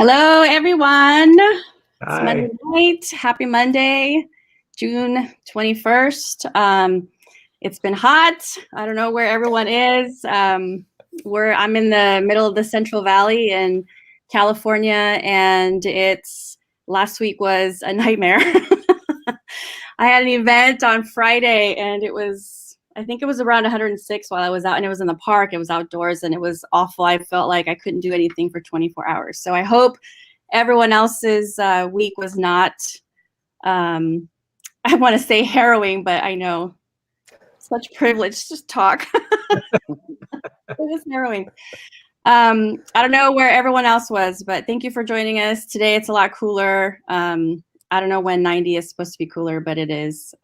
Hello, everyone. It's Hi. Monday night. Happy Monday, June 21st. It's been hot. I don't know where everyone is. I'm in the middle of the Central Valley in California, and last week was a nightmare. I had an event on Friday, and I think it was around 106 while I was out, and it was in the park. It was outdoors, and it was awful. I felt like I couldn't do anything for 24 hours. So I hope everyone else's week was not, I want to say harrowing, but I know such privilege to talk. It was harrowing. I don't know where everyone else was, but thank you for joining us. Today it's a lot cooler. I don't know when 90 is supposed to be cooler, but it is.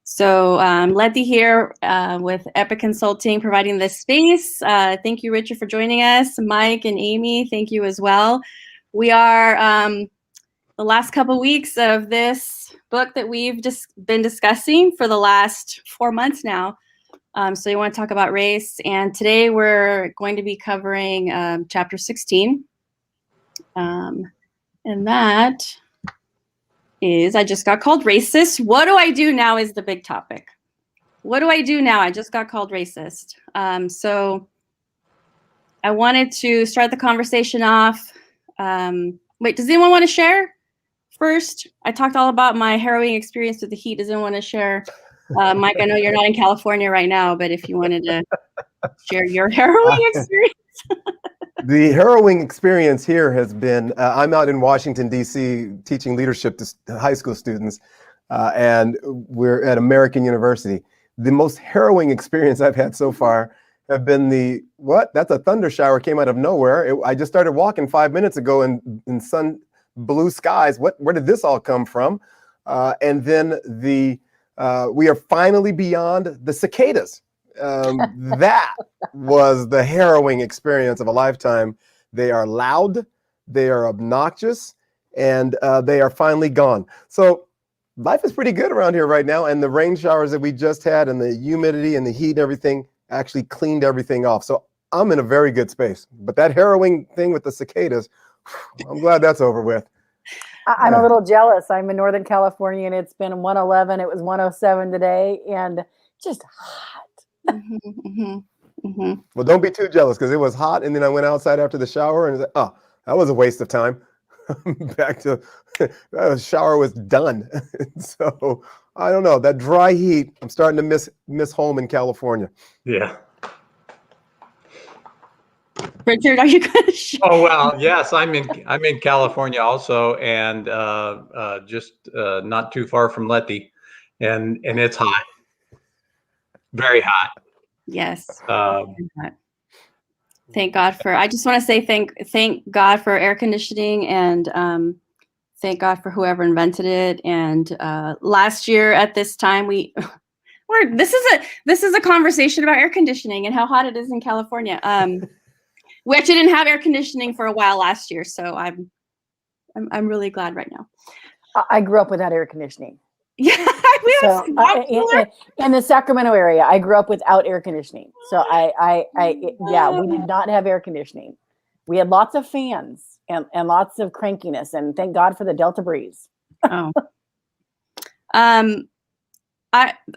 So Letty here with Epic Consulting providing this space. Thank you, Richard, for joining us. Mike and Amy, thank you as well. We are the last couple weeks of this book that we've just been discussing for the last 4 months now. So you want to talk about race. And today we're going to be covering chapter 16. And that is, I just got called racist. What do I do now is the big topic. What do I do now? I just got called racist. So I wanted to start the conversation off. Wait, does anyone want to share first? I talked all about my harrowing experience with the heat. Does anyone want to share? Mike, I know you're not in California right now, but if you wanted to share your harrowing experience. The harrowing experience here has been, I'm out in Washington, D.C. teaching leadership to high school students, and we're at American University. The most harrowing experience I've had so far have been that's a thunder shower came out of nowhere. I just started walking 5 minutes ago in sun, blue skies. Where did this all come from? And then we are finally beyond the cicadas. That was the harrowing experience of a lifetime. They are loud, they are obnoxious, and they are finally gone. So life is pretty good around here right now, and the rain showers that we just had and the humidity and the heat and everything actually cleaned everything off. So I'm in a very good space. But that harrowing thing with the cicadas, I'm glad that's over with. I'm a little jealous. I'm in Northern California, and it's been 111. It was 107 today, and just hot. Well, don't be too jealous, because it was hot, and then I went outside after the shower, and oh, that was a waste of time. Back to the shower was done. So I don't know, that dry heat. I'm starting to miss home in California. Yeah. Richard, are you going to share? Oh well, yes. I'm in California also, and just not too far from Letty, and it's hot, very hot. Yes. Thank God for. I just want to say thank God for air conditioning, and thank God for whoever invented it. And last year at this time, this is a conversation about air conditioning and how hot it is in California. We actually didn't have air conditioning for a while last year, so I'm really glad right now. I grew up without air conditioning. Yeah, in the Sacramento area, I grew up without air conditioning. So we did not have air conditioning. We had lots of fans and lots of crankiness, and thank God for the Delta breeze. Oh.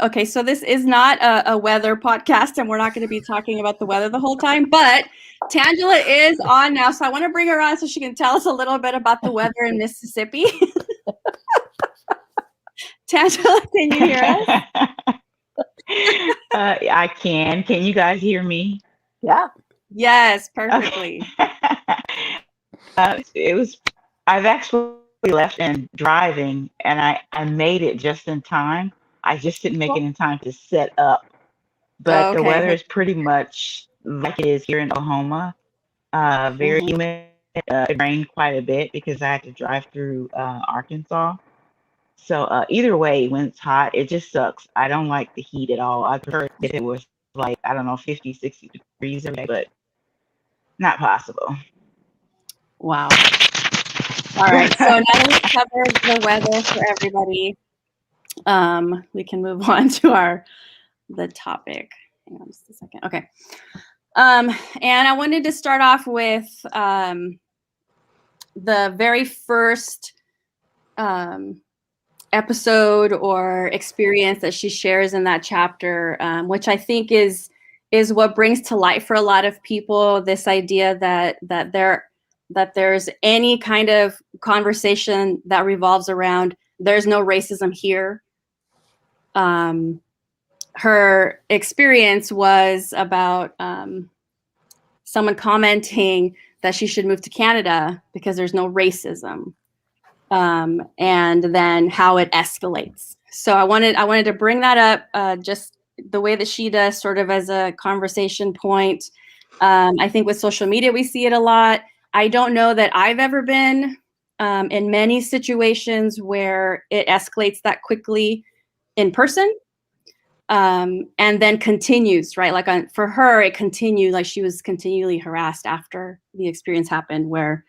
Okay, so this is not a weather podcast, and we're not going to be talking about the weather the whole time, but Tangelia is on now, so I want to bring her on so she can tell us a little bit about the weather in Mississippi. Tangelia, can you hear us? I can. Can you guys hear me? Yeah. Yes, perfectly. Okay. I've actually left and driving, and I made it just in time. I just didn't make it in time to set up. But the weather is pretty much like it is here in Oklahoma. Very humid. It rained quite a bit because I had to drive through Arkansas. So either way, when it's hot, it just sucks. I don't like the heat at all. I prefer if it was like, 50, 60 degrees every day, but not possible. Wow. All right. So now that we've covered the weather for everybody, we can move on to the topic. Hang on just a second. Okay. And I wanted to start off with the very first episode or experience that she shares in that chapter, which I think is what brings to light for a lot of people this idea that there's any kind of conversation that revolves around there's no racism here. Her experience was about someone commenting that she should move to Canada because there's no racism, and then how it escalates. So I wanted to bring that up, just the way that she does, sort of as a conversation point. I think with social media we see it a lot. I don't know that I've ever been in many situations where it escalates that quickly in person. And then continues, right? Like for her, it continued, like she was continually harassed after the experience happened, where,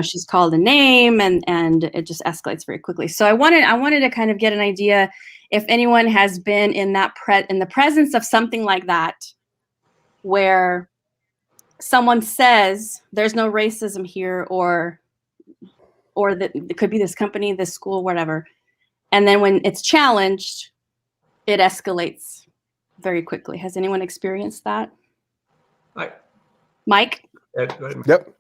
she's called a name and it just escalates very quickly. So I wanted to kind of get an idea if anyone has been in that in the presence of something like that, where someone says there's no racism here, or that it could be this company, this school, whatever. And then when it's challenged, it escalates very quickly. Has anyone experienced that? Mike? Yep.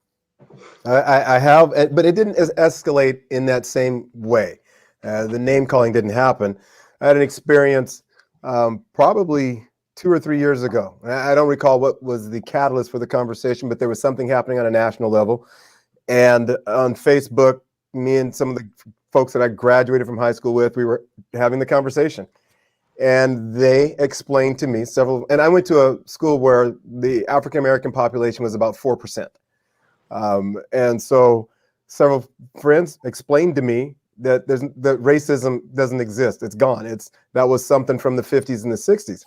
I have, but it didn't escalate in that same way. The name calling didn't happen. I had an experience probably 2 or 3 years ago. I don't recall what was the catalyst for the conversation, but there was something happening on a national level. And on Facebook, me and some of the folks that I graduated from high school with, we were having the conversation. And they explained to me and I went to a school where the African-American population was about 4%. And so several friends explained to me that that racism doesn't exist. It's gone. That was something from the 50s and the 60s.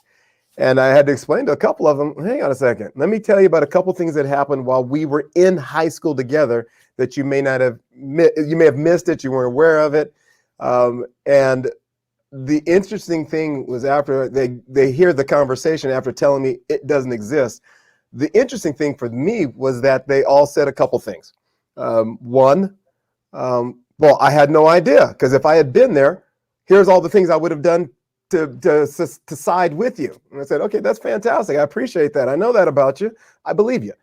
And I had to explain to a couple of them, hang on a second, let me tell you about a couple things that happened while we were in high school together that you may have missed it, you weren't aware of it. And the interesting thing was, after they hear the conversation, after telling me it doesn't exist, the interesting thing for me was that they all said a couple things. One, well, I had no idea, because if I had been there, here's all the things I would have done to side with you. And I said, okay, that's fantastic. I appreciate that. I know that about you. I believe you.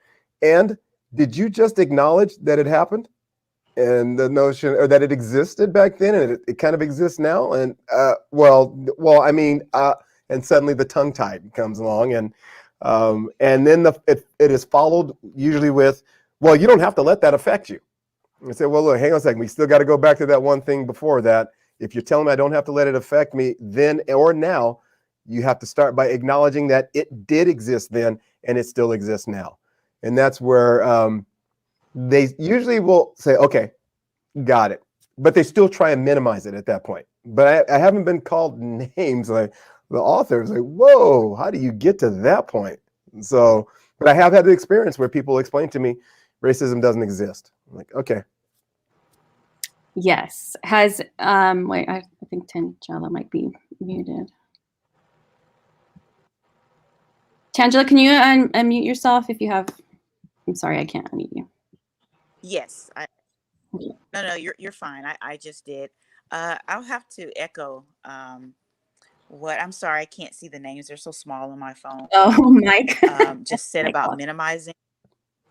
And did you just acknowledge that it happened? And the notion, or that it existed back then and it kind of exists now? And and suddenly the tongue tide comes along, and then it is followed usually with, well, you don't have to let that affect you. And I say, well, look, hang on a second. We still got to go back to that one thing before that. If you're telling me I don't have to let it affect me then or now, you have to start by acknowledging that it did exist then and it still exists now. And that's where they usually will say, okay, got it. But they still try and minimize it at that point. But I haven't been called names. Like the author is like, whoa, how do you get to that point? So, but I have had the experience where people explain to me racism doesn't exist. I'm like, okay. Yes. Has, wait, I think Tangela might be muted. Tangela, can you unmute yourself if you have, I'm sorry, I can't unmute you. Yes. No, you're fine. I just did. I'll have to echo what, I'm sorry, I can't see the names. They're so small on my phone. Oh, Mike. Just said about minimizing.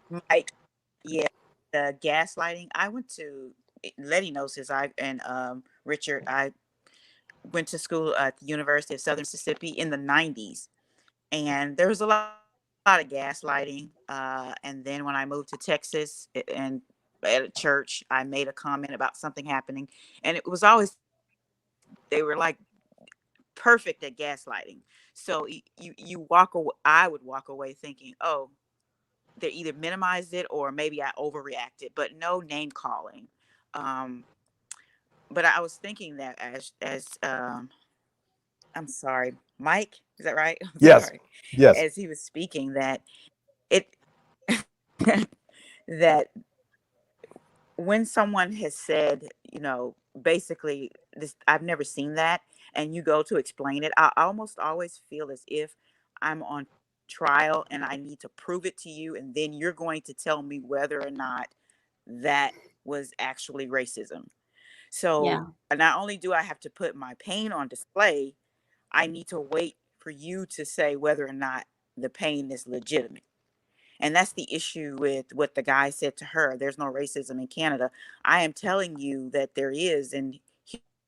Mike, yeah, the gaslighting. I went to, Letty knows this, Richard, I went to school at the University of Southern Mississippi in the 90s. And there was a lot of gaslighting. And then when I moved to Texas and at a church, I made a comment about something happening. And it was always, they were like perfect at gaslighting. So you walk away, I would walk away thinking, oh, they either minimized it or maybe I overreacted, but no name calling. But I was thinking that as I'm sorry, Mike, is that right? I'm Yes. sorry. Yes. As he was speaking, that it that when someone has said, basically this, I've never seen that, and you go to explain it, I almost always feel as if I'm on trial and I need to prove it to you, and then you're going to tell me whether or not that was actually racism. So Yeah. not only do I have to put my pain on display, I need to wait for you to say whether or not the pain is legitimate. And that's the issue with what the guy said to her. There's no racism in Canada. I am telling you that there is, and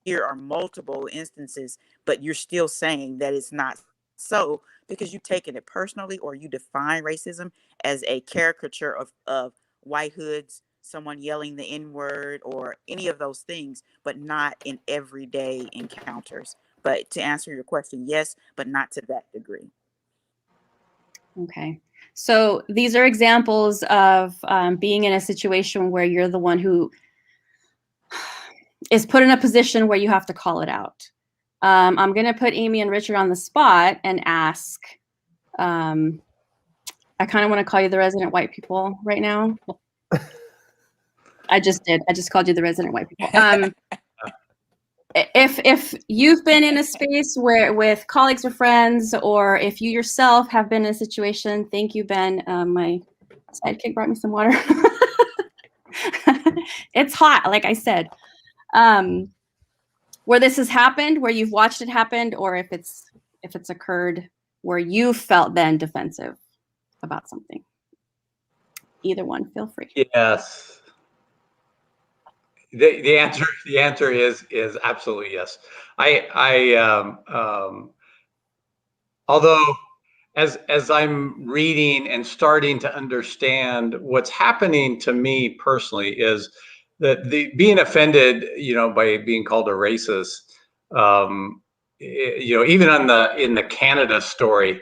here are multiple instances, but you're still saying that it's not so because you've taken it personally, or you define racism as a caricature of white hoods, someone yelling the N-word, or any of those things, but not in everyday encounters. But to answer your question, yes, but not to that degree. Okay. So these are examples of being in a situation where you're the one who is put in a position where you have to call it out. I'm going to put Amy and Richard on the spot and ask, I kind of want to call you the resident white people right now. I just did. I just called you the resident white people. If you've been in a space where with colleagues or friends, or if you yourself have been in a situation, thank you, Ben. My sidekick brought me some water. It's hot, like I said. Where this has happened, where you've watched it happen, or if it's occurred where you felt then defensive about something. Either one, feel free. Yes. The answer is absolutely yes. Although as I'm reading and starting to understand what's happening to me personally is that the being offended, by being called a racist, even in the Canada story,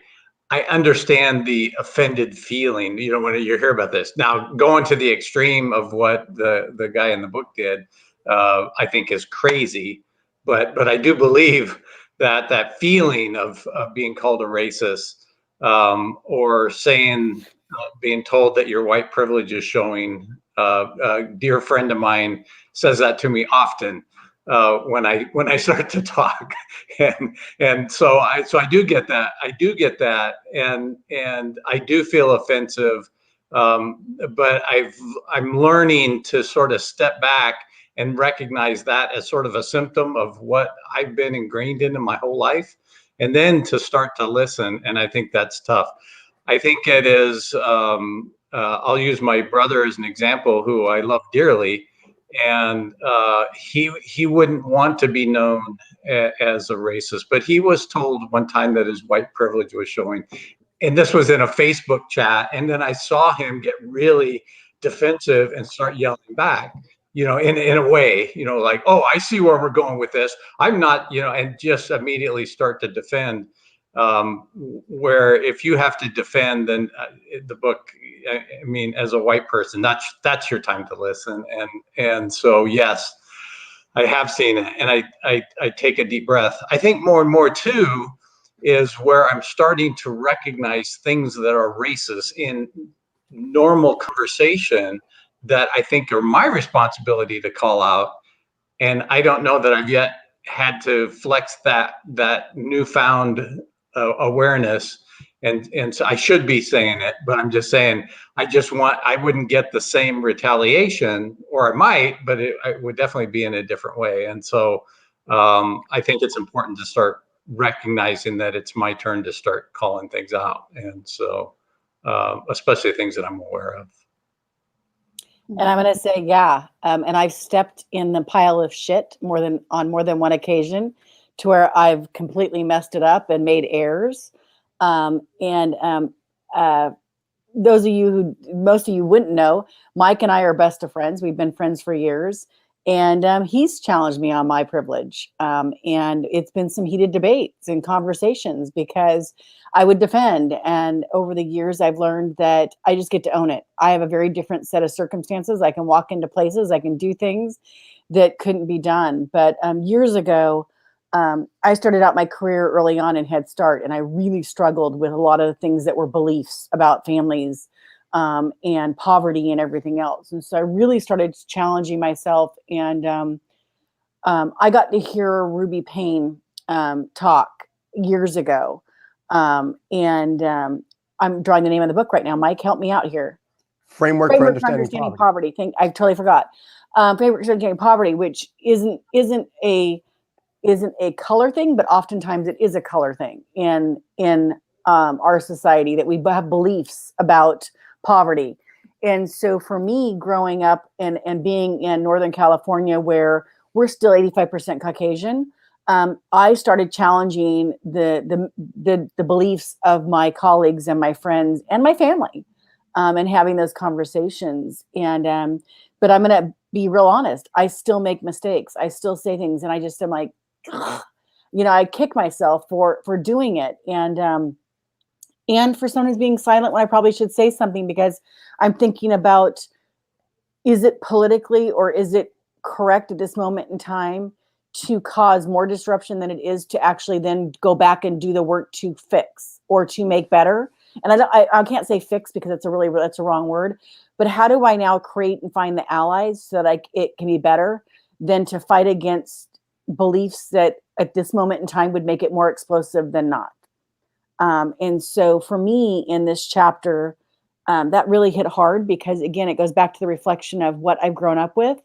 I understand the offended feeling, when you hear about this. Now, going to the extreme of what the guy in the book did, I think is crazy. But I do believe that feeling of being called a racist, or being told that your white privilege is showing. A dear friend of mine says that to me often when I start to talk, and so I do get that. And I do feel offensive, but I'm learning to sort of step back and recognize that as sort of a symptom of what I've been ingrained into my whole life, and then to start to listen. And I think that's tough. I think it is. I'll use my brother as an example, who I love dearly. And he wouldn't want to be known as a racist, but he was told one time that his white privilege was showing. And this was in a Facebook chat. And then I saw him get really defensive and start yelling back, in a way, like, oh, I see where we're going with this. I'm not, and just immediately start to defend. Where if you have to defend, then the book, I mean, as a white person, that's your time to listen. And so, yes, I have seen it, and I take a deep breath. I think more and more too is where I'm starting to recognize things that are racist in normal conversation that I think are my responsibility to call out. And I don't know that I've yet had to flex that newfound awareness, and so I should be saying it, but I'm just saying I wouldn't get the same retaliation, or I might, but it would definitely be in a different way. And so I think it's important to start recognizing that it's my turn to start calling things out, and so especially things that I'm aware of. And I'm going to say, yeah. And I've stepped in the pile of shit on more than one occasion, to where I've completely messed it up and made errors. Those of you who, most of you wouldn't know, Mike and I are best of friends. We've been friends for years. And he's challenged me on my privilege. And it's been some heated debates and conversations because I would defend. And over the years, I've learned that I just get to own it. I have a very different set of circumstances. I can walk into places, I can do things that couldn't be done. But years ago, I started out my career early on in Head Start, and I really struggled with a lot of the things that were beliefs about families and poverty and everything else. And so I really started challenging myself. And I got to hear Ruby Payne talk years ago. I'm drawing the name of the book right now. Mike, help me out here. Framework for understanding poverty. I totally forgot. Framework for understanding poverty, which isn't a color thing, but oftentimes it is a color thing in our society, that we have beliefs about poverty. And so for me, growing up and being in Northern California, where we're still 85% Caucasian, I started challenging the beliefs of my colleagues and my friends and my family, and having those conversations. And but I'm going to be real honest. I still make mistakes. I still say things, and I just am like, ugh, I kick myself for doing it, and for sometimes being silent when I probably should say something, because I'm thinking about, is it politically or is it correct at this moment in time to cause more disruption than it is to actually then go back and do the work to fix or to make better? And I can't say fix, because that's a wrong word. But how do I now create and find the allies so that it can be better than to fight against beliefs that at this moment in time would make it more explosive than not? And so for me in this chapter, that really hit hard, because again, it goes back to the reflection of what I've grown up with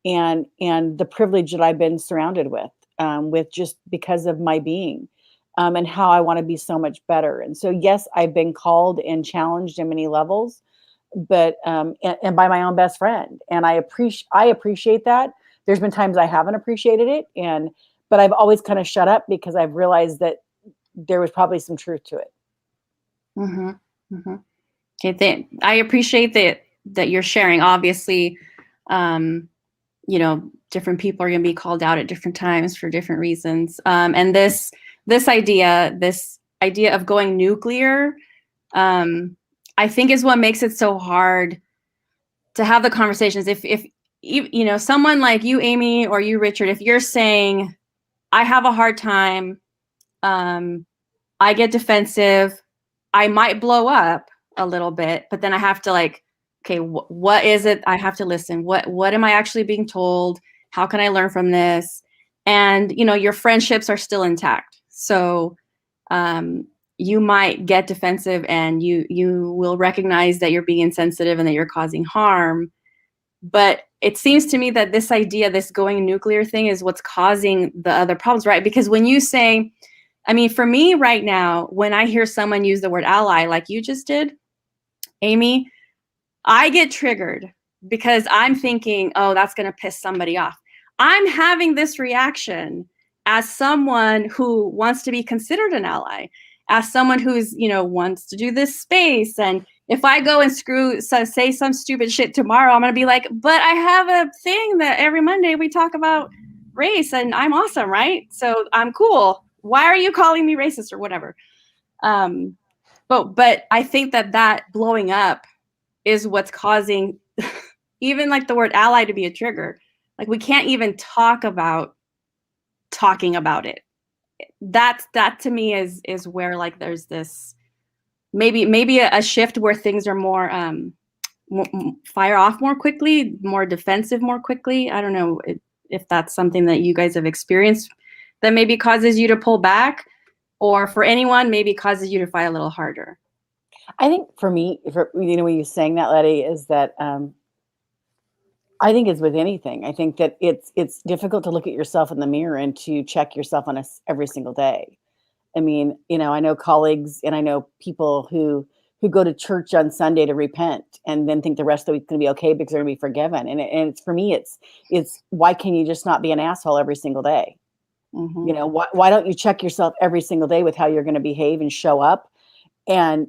and the privilege that I've been surrounded with just because of my being, and how I want to be so much better. And so, yes, I've been called and challenged in many levels, but and by my own best friend. And I appreciate that. There's been times I haven't appreciated it, but I've always kind of shut up, because I've realized that there was probably some truth to it. Mm-hmm. Mm-hmm. Okay, I appreciate that you're sharing. Obviously, different people are going to be called out at different times for different reasons. And this idea of going nuclear, I think is what makes it so hard to have the conversations. If someone like you, Amy, or you, Richard, if you're saying, I have a hard time, I get defensive, I might blow up a little bit, but then I have to okay, what is it? I have to listen. What am I actually being told? How can I learn from this? And, your friendships are still intact. So you might get defensive, and you will recognize that you're being insensitive and that you're causing harm. But it seems to me that this idea, this going nuclear thing, is what's causing the other problems, right? Because when you say, for me right now, when I hear someone use the word ally, like you just did, Amy, I get triggered, because I'm thinking, oh, that's going to piss somebody off. I'm having this reaction as someone who wants to be considered an ally, as someone who's, wants to do this space. And if I go and say some stupid shit tomorrow, I'm going to be like, but I have a thing that every Monday we talk about race and I'm awesome, right? So I'm cool. Why are you calling me racist or whatever? But I think that blowing up is what's causing even the word ally to be a trigger. We can't even talk about talking about it. That to me is where there's this maybe a shift where things are more fire off more quickly, more defensive more quickly. I don't know if that's something that you guys have experienced that maybe causes you to pull back, or for anyone maybe causes you to fight a little harder. I think for me, when you're saying that, Letty, is that I think it's with anything. I think that it's difficult to look at yourself in the mirror and to check yourself on every single day. I know colleagues and I know people who go to church on Sunday to repent and then think the rest of the week's going to be okay because they're going to be forgiven. And it's for me, it's why can you just not be an asshole every single day? Mm-hmm. Why don't you check yourself every single day with how you're going to behave and show up, and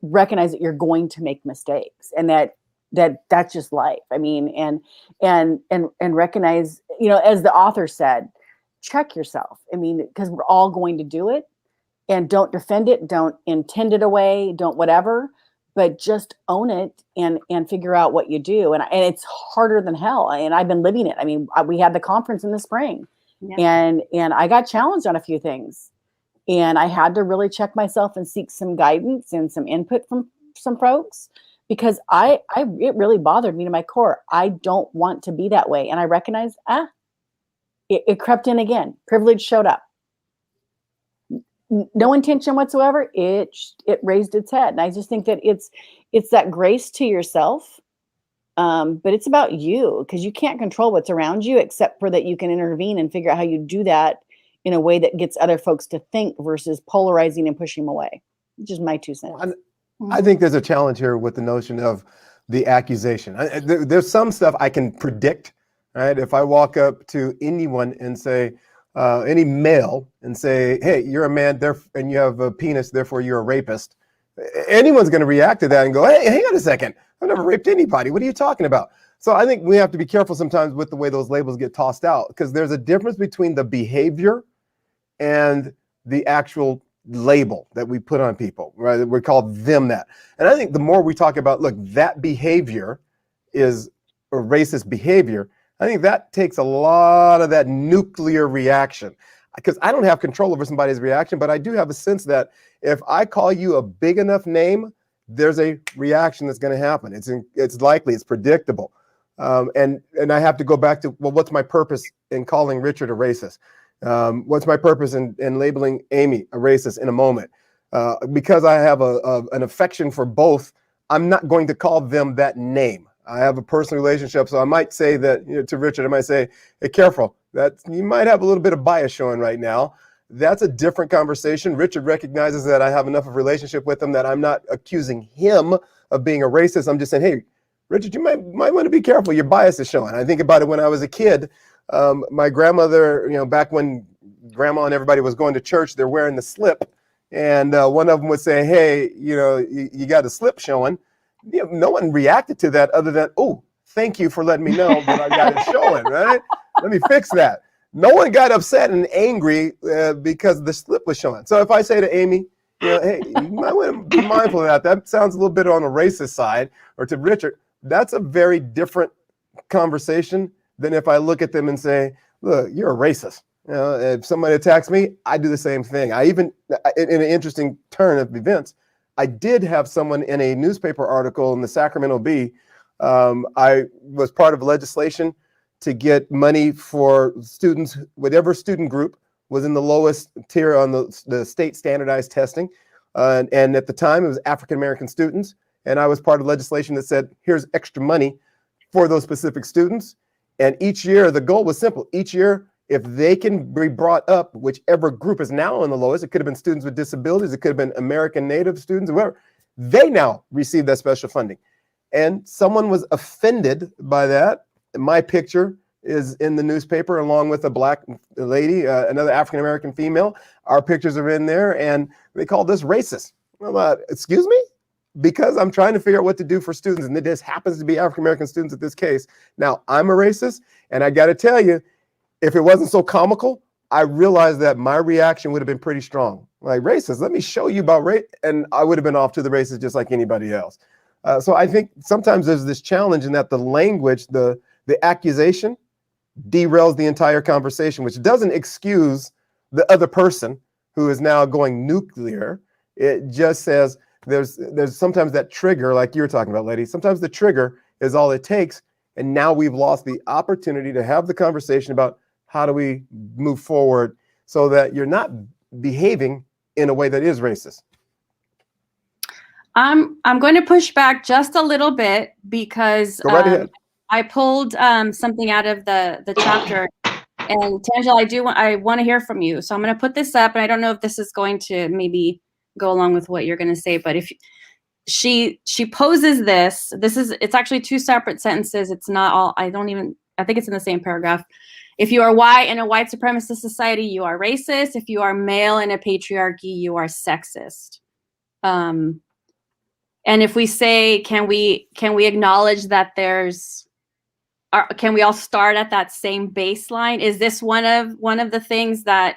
recognize that you're going to make mistakes, and that's just life. And recognize, as the author said, check yourself. Because we're all going to do it, and don't defend it, don't intend it away, don't whatever, but just own it and figure out what you do. And it's harder than hell. And I've been living it. We had the conference in the spring, yeah. and I got challenged on a few things. And I had to really check myself and seek some guidance and some input from some folks, because it really bothered me to my core. I don't want to be that way. And I recognized, it crept in again. Privilege showed up. no intention whatsoever, it raised its head. And I just think that it's that grace to yourself. But it's about you, because you can't control what's around you, except for that you can intervene and figure out how you do that in a way that gets other folks to think versus polarizing and pushing them away. Just my 2 cents. I think there's a challenge here with the notion of the accusation. There's some stuff I can predict, right? If I walk up to anyone and say, any male, and say, hey, you're a man and you have a penis, therefore you're a rapist, anyone's going to react to that and go, hey, hang on a second. I've never raped anybody. What are you talking about? So I think we have to be careful sometimes with the way those labels get tossed out, because there's a difference between the behavior and the actual label that we put on people, right? We call them that. And I think the more we talk about, look, that behavior is a racist behavior, I think that takes a lot of that nuclear reaction, because I don't have control over somebody's reaction, but I do have a sense that if I call you a big enough name, there's a reaction that's going to happen. It's likely, it's predictable. And I have to go back to, well, what's my purpose in calling Richard a racist? What's my purpose in labeling Amy a racist in a moment? Because I have an affection for both, I'm not going to call them that name. I have a personal relationship, so I might say that, to Richard, I might say, hey, careful, that you might have a little bit of bias showing right now. That's a different conversation. Richard recognizes that I have enough of a relationship with him that I'm not accusing him of being a racist. I'm just saying, hey, Richard, you might want to be careful. Your bias is showing. I think about it when I was a kid. My grandmother, back when grandma and everybody was going to church, they're wearing the slip. And one of them would say, hey, you got a slip showing. No one reacted to that other than, oh, thank you for letting me know that I got it showing, right? Let me fix that. No one got upset and angry because the slip was showing. So if I say to Amy, hey, you might want to be mindful of that. That sounds a little bit on the racist side. Or to Richard, that's a very different conversation than if I look at them and say, look, you're a racist. If somebody attacks me, I do the same thing. I even, in an interesting turn of events, I did have someone in a newspaper article in the Sacramento Bee. I was part of legislation to get money for students, whatever student group was in the lowest tier on the state standardized testing. And at the time, it was African-American students. And I was part of legislation that said, here's extra money for those specific students. And each year, the goal was simple. Each year, if they can be brought up, whichever group is now on the lowest, it could have been students with disabilities, it could have been American Native students, whoever, they now receive that special funding. And someone was offended by that. My picture is in the newspaper along with a black lady, another African-American female. Our pictures are in there, and they called us racist. I'm excuse me? Because I'm trying to figure out what to do for students, and it just happens to be African-American students in this case. Now, I'm a racist, and I got to tell you, if it wasn't so comical, I realized that my reaction would have been pretty strong. Like, racist, let me show you about race. And I would have been off to the races just like anybody else. So I think sometimes there's this challenge in that the language, the accusation derails the entire conversation, which doesn't excuse the other person who is now going nuclear. It just says there's sometimes that trigger, like you were talking about, lady. Sometimes the trigger is all it takes. And now we've lost the opportunity to have the conversation about how do we move forward so that you're not behaving in a way that is racist. I'm going to push back just a little bit because Go right ahead. I pulled something out of the chapter, and Tangela, I want to hear from you. So I'm going to put this up, and I don't know if this is going to maybe go along with what you're going to say, but if she poses this, it's actually two separate sentences. It's not all, I think it's in the same paragraph. If you are white in a white supremacist society, you are racist. If you are male in a patriarchy, you are sexist. And if we say, can we acknowledge that can we all start at that same baseline? Is this one of the things that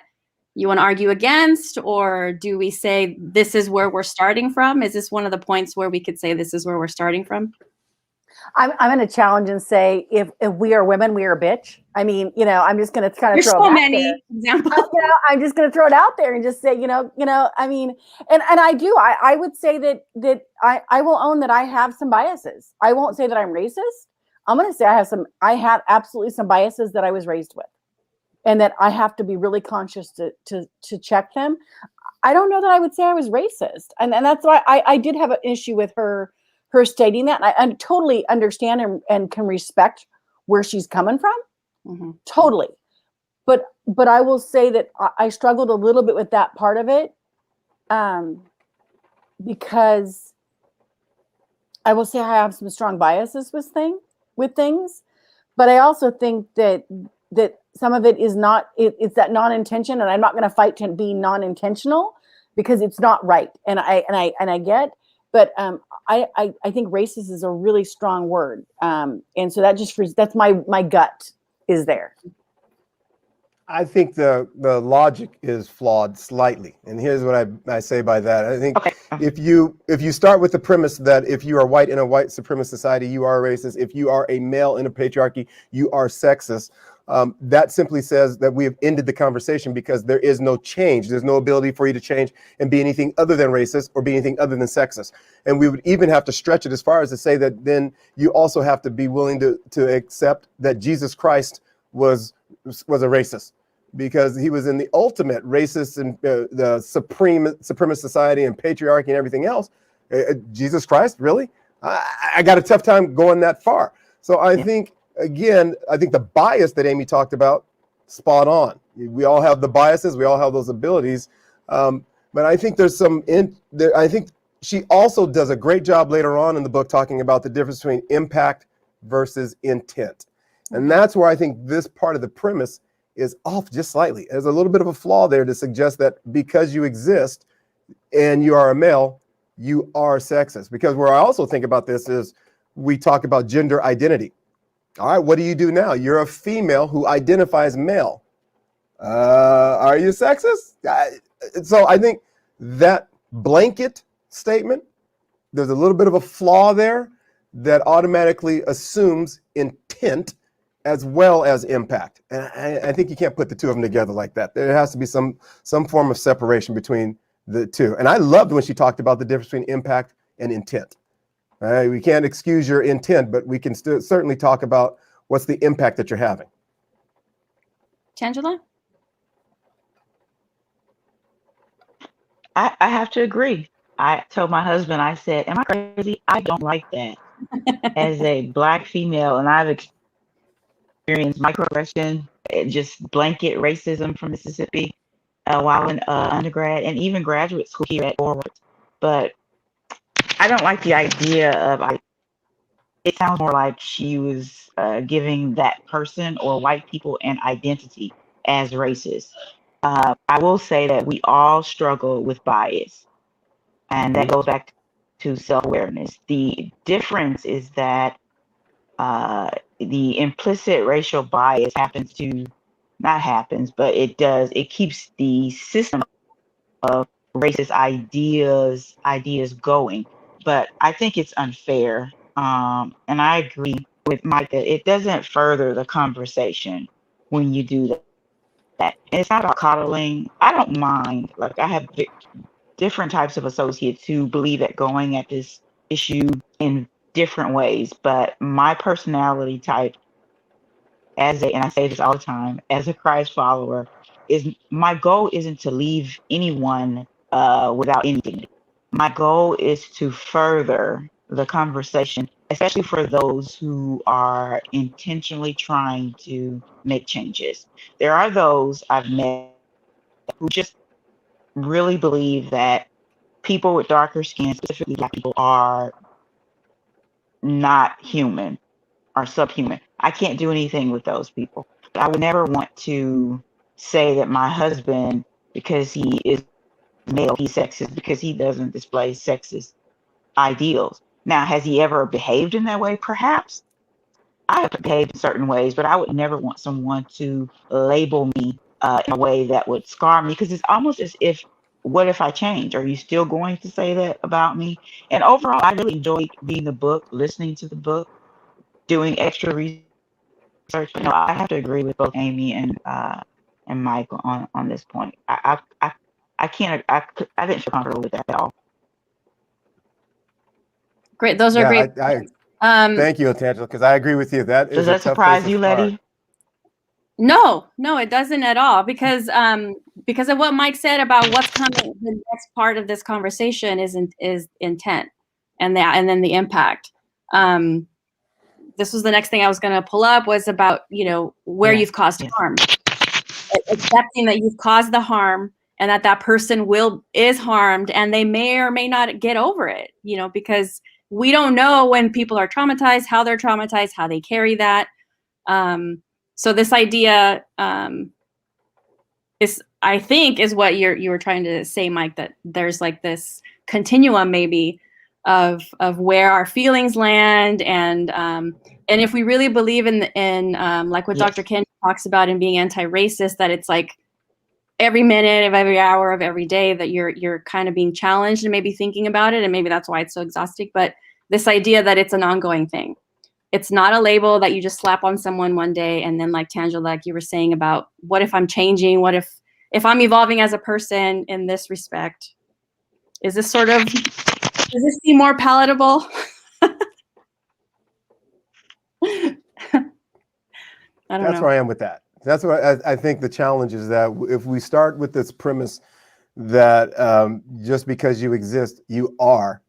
you want to argue against, or do we say this is where we're starting from? Is this one of the points where we could say this is where we're starting from? I'm going to challenge and say, if we are women, we are a bitch. I mean, I'm just going to kind of There's throw so it out many there. examples. I'm just going to throw it out there and just say, I mean, and I would say that I will own that I have some biases. I won't say that I'm racist. I'm going to say I have absolutely some biases that I was raised with, and that I have to be really conscious to check them. I don't know that I would say I was racist, and that's why I did have an issue with her stating that. And I totally understand and can respect where she's coming from, totally. But I will say that I struggled a little bit with that part of it, because I will say I have some strong biases with things, but I also think that some of it is not, it's that non-intention, and I'm not going to fight to be non-intentional because it's not right. And I get, but I think racist is a really strong word. And so that's my gut is there. I think the logic is flawed slightly, and here's what I say by that. I think if you start with the premise that if you are white in a white supremacist society, you are racist. If you are a male in a patriarchy, you are sexist. That simply says that we have ended the conversation because there is no change. There's no ability for you to change and be anything other than racist or be anything other than sexist. And we would even have to stretch it as far as to say that then you also have to be willing to accept that Jesus Christ was a racist, because he was in the ultimate racist and the supremacist society and patriarchy and everything else. Jesus Christ, really? I got a tough time going that far. So I think, again, the bias that Amy talked about, spot on. We all have the biases. We all have those abilities. But I think I think she also does a great job later on in the book talking about the difference between impact versus intent. And that's where I think this part of the premise is off just slightly. There's a little bit of a flaw there to suggest that because you exist and you are a male, you are sexist. Because where I also think about this is we talk about gender identity. All right, what do you do now? You're a female who identifies male. Are you sexist? So I think that blanket statement, there's a little bit of a flaw there that automatically assumes intent as well as impact. And I think you can't put the two of them together like that. There has to be some form of separation between the two. And I loved when she talked about the difference between impact and intent. We can't excuse your intent, but we can certainly talk about what's the impact that you're having. Tangela? I have to agree. I told my husband, I said, am I crazy? I don't like that. As a Black female, and I've experienced microaggression, just blanket racism from Mississippi while in undergrad and even graduate school here at Forward. But I don't like the idea of, it sounds more like she was giving that person or white people an identity as racist. I will say that we all struggle with bias, and that goes back to self-awareness. The difference is that the implicit racial bias it keeps the system of racist ideas going. But I think it's unfair. And I agree with Mike that it doesn't further the conversation when you do that. And it's not about coddling. I don't mind. Like, I have different types of associates who believe at going at this issue in different ways, but my personality type, and I say this all the time, as a Christ follower, is my goal isn't to leave anyone without anything. My goal is to further the conversation, especially for those who are intentionally trying to make changes. There are those I've met who just really believe that people with darker skin, specifically Black people, are not human, are subhuman. I can't do anything with those people. But I would never want to say that my husband, because he is male, he's sexist because he doesn't display sexist ideals. Now, has he ever behaved in that way? Perhaps. I have behaved in certain ways, but I would never want someone to label me in a way that would scar me, because it's almost as if, what if I change? Are you still going to say that about me? And overall, I really enjoyed reading the book, listening to the book, doing extra research. But no, I have to agree with both Amy and Mike on this point. I can't. I didn't feel comfortable with that at all. Great, those are great. Thank you, Tangela, because I agree with you. That Does is a that tough place surprise to you, start. Letty? No, it doesn't at all, because of what Mike said about what's coming. The next part of this conversation is intent, and then the impact. This was the next thing I was going to pull up, was about, where you've caused harm, accepting that you've caused the harm, and that person is harmed, and they may or may not get over it, because we don't know when people are traumatized, how they're traumatized, how they carry that. So this idea is, I think, is what you were trying to say, Mike, that there's like this continuum maybe of where our feelings land, and if we really believe in like what Dr. Ken talks about in being anti-racist, that it's like every minute of every hour of every day that you're kind of being challenged and maybe thinking about it, and maybe that's why it's so exhausting. But this idea that it's an ongoing thing. It's not a label that you just slap on someone one day, and then, like Tangela, like you were saying about, what if I'm changing? What if I'm evolving as a person in this respect? Does this seem more palatable? I don't know. That's where I am with that. That's what I think the challenge is, that if we start with this premise that just because you exist, you are,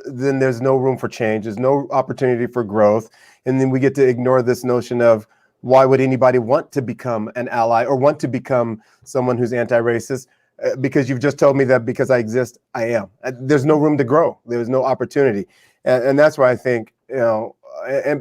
then there's no room for change. There's no opportunity for growth. And then we get to ignore this notion of, why would anybody want to become an ally or want to become someone who's anti-racist? Because you've just told me that because I exist, I am. There's no room to grow. There's no opportunity. And that's why I think, and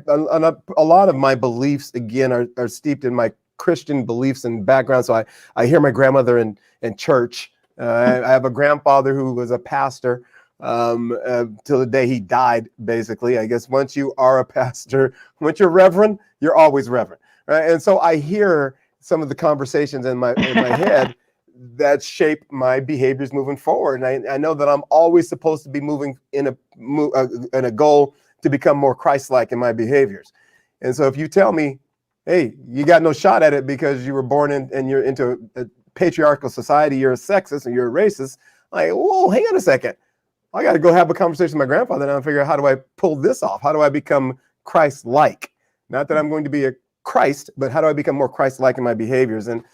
a lot of my beliefs, again, are steeped in my Christian beliefs and background. So I hear my grandmother in church. I have a grandfather who was a pastor till the day he died, basically. I guess once you are a pastor, once you're reverend, you're always reverend, right? And so I hear some of the conversations in my head that shape my behaviors moving forward. And I know that I'm always supposed to be moving in a goal to become more Christ-like in my behaviors. And so if you tell me, hey, you got no shot at it because you were born in and you're into a patriarchal society, you're a sexist and you're a racist, like, whoa, hang on a second. I got to go have a conversation with my grandfather now and figure out, how do I pull this off? How do I become Christ-like? Not that I'm going to be a Christ, but how do I become more Christ-like in my behaviors? And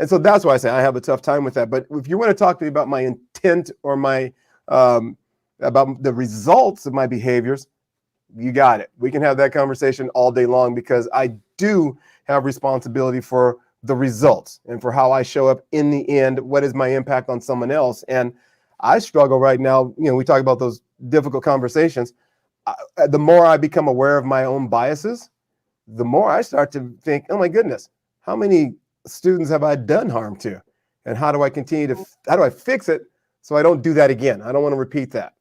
so that's why I say I have a tough time with that. But if you want to talk to me about my intent or my about the results of my behaviors, you got it. We can have that conversation all day long, because I do have responsibility for the results and for how I show up in the end. What is my impact on someone else? And I struggle right now. We talk about those difficult conversations. The more I become aware of my own biases, the more I start to think, oh my goodness, how many students have I done harm to? And how do I how do I fix it so I don't do that again? I don't want to repeat that.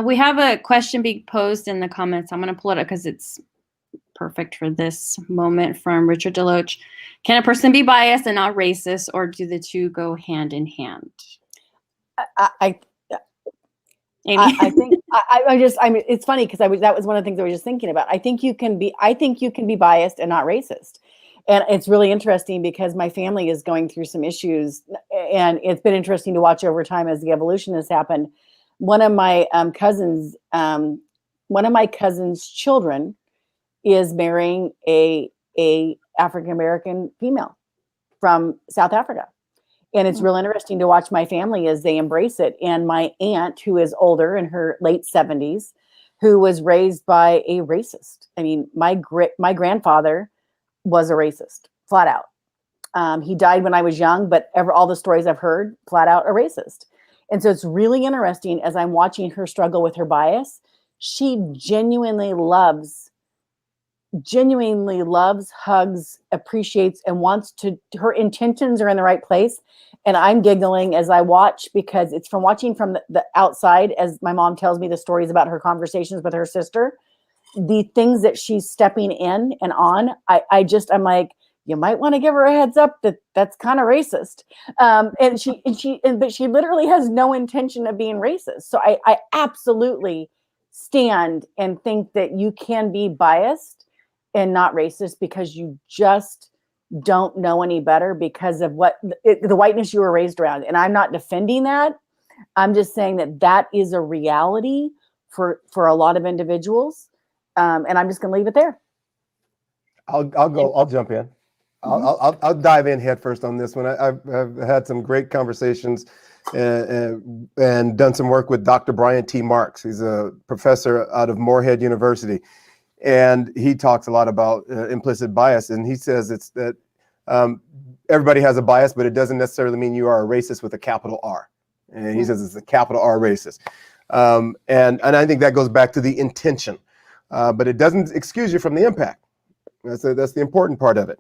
We have a question being posed in the comments. I'm going to pull it up because it's perfect for this moment, from Richard Deloach. Can a person be biased and not racist, or do the two go hand in hand? I think it's funny because that was one of the things I was just thinking about. I think you can be biased and not racist. And it's really interesting because my family is going through some issues, and it's been interesting to watch over time as the evolution has happened. One of my cousins' children is marrying a African-American female from South Africa. And it's real interesting to watch my family as they embrace it. And my aunt, who is older, in her late 70s, who was raised by a racist. I mean, my grandfather was a racist, flat out. He died when I was young, but all the stories I've heard, flat out a racist. And so it's really interesting as I'm watching her struggle with her bias. She genuinely loves, hugs, appreciates, and wants to, her intentions are in the right place. And I'm giggling as I watch, because it's from watching from the outside, as my mom tells me the stories about her conversations with her sister, the things that she's stepping in and on. I'm like, you might want to give her a heads up that that's kind of racist. But she literally has no intention of being racist. So I absolutely stand and think that you can be biased and not racist, because you just don't know any better because of the whiteness you were raised around. And I'm not defending that. I'm just saying that is a reality for a lot of individuals. And I'm just going to leave it there. I'll jump in. I'll dive in head first on this one. I've had some great conversations and done some work with Dr. Brian T. Marks. He's a professor out of Morehead University, and he talks a lot about implicit bias. And he says it's that everybody has a bias, but it doesn't necessarily mean you are a racist with a capital R. And he says it's a capital R racist. And I think that goes back to the intention, but it doesn't excuse you from the impact. That's the important part of it.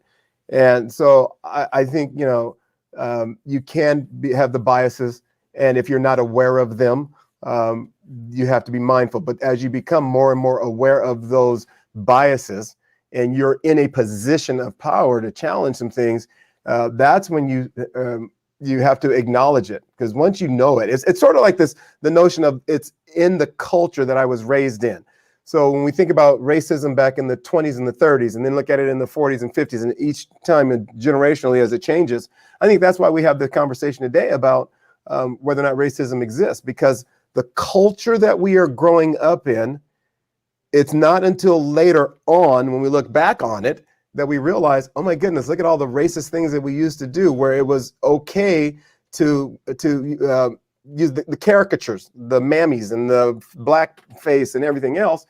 And so I think, you can have the biases, and if you're not aware of them, you have to be mindful. But as you become more and more aware of those biases, and you're in a position of power to challenge some things, that's when you have to acknowledge it. Because once you know it, it's sort of like the notion of it's in the culture that I was raised in. So when we think about racism back in the 20s and the 30s, and then look at it in the 40s and 50s, and each time generationally as it changes, I think that's why we have the conversation today about whether or not racism exists, because the culture that we are growing up in, it's not until later on when we look back on it that we realize, oh my goodness, look at all the racist things that we used to do, where it was okay to use the caricatures, the mammies and the black face and everything else.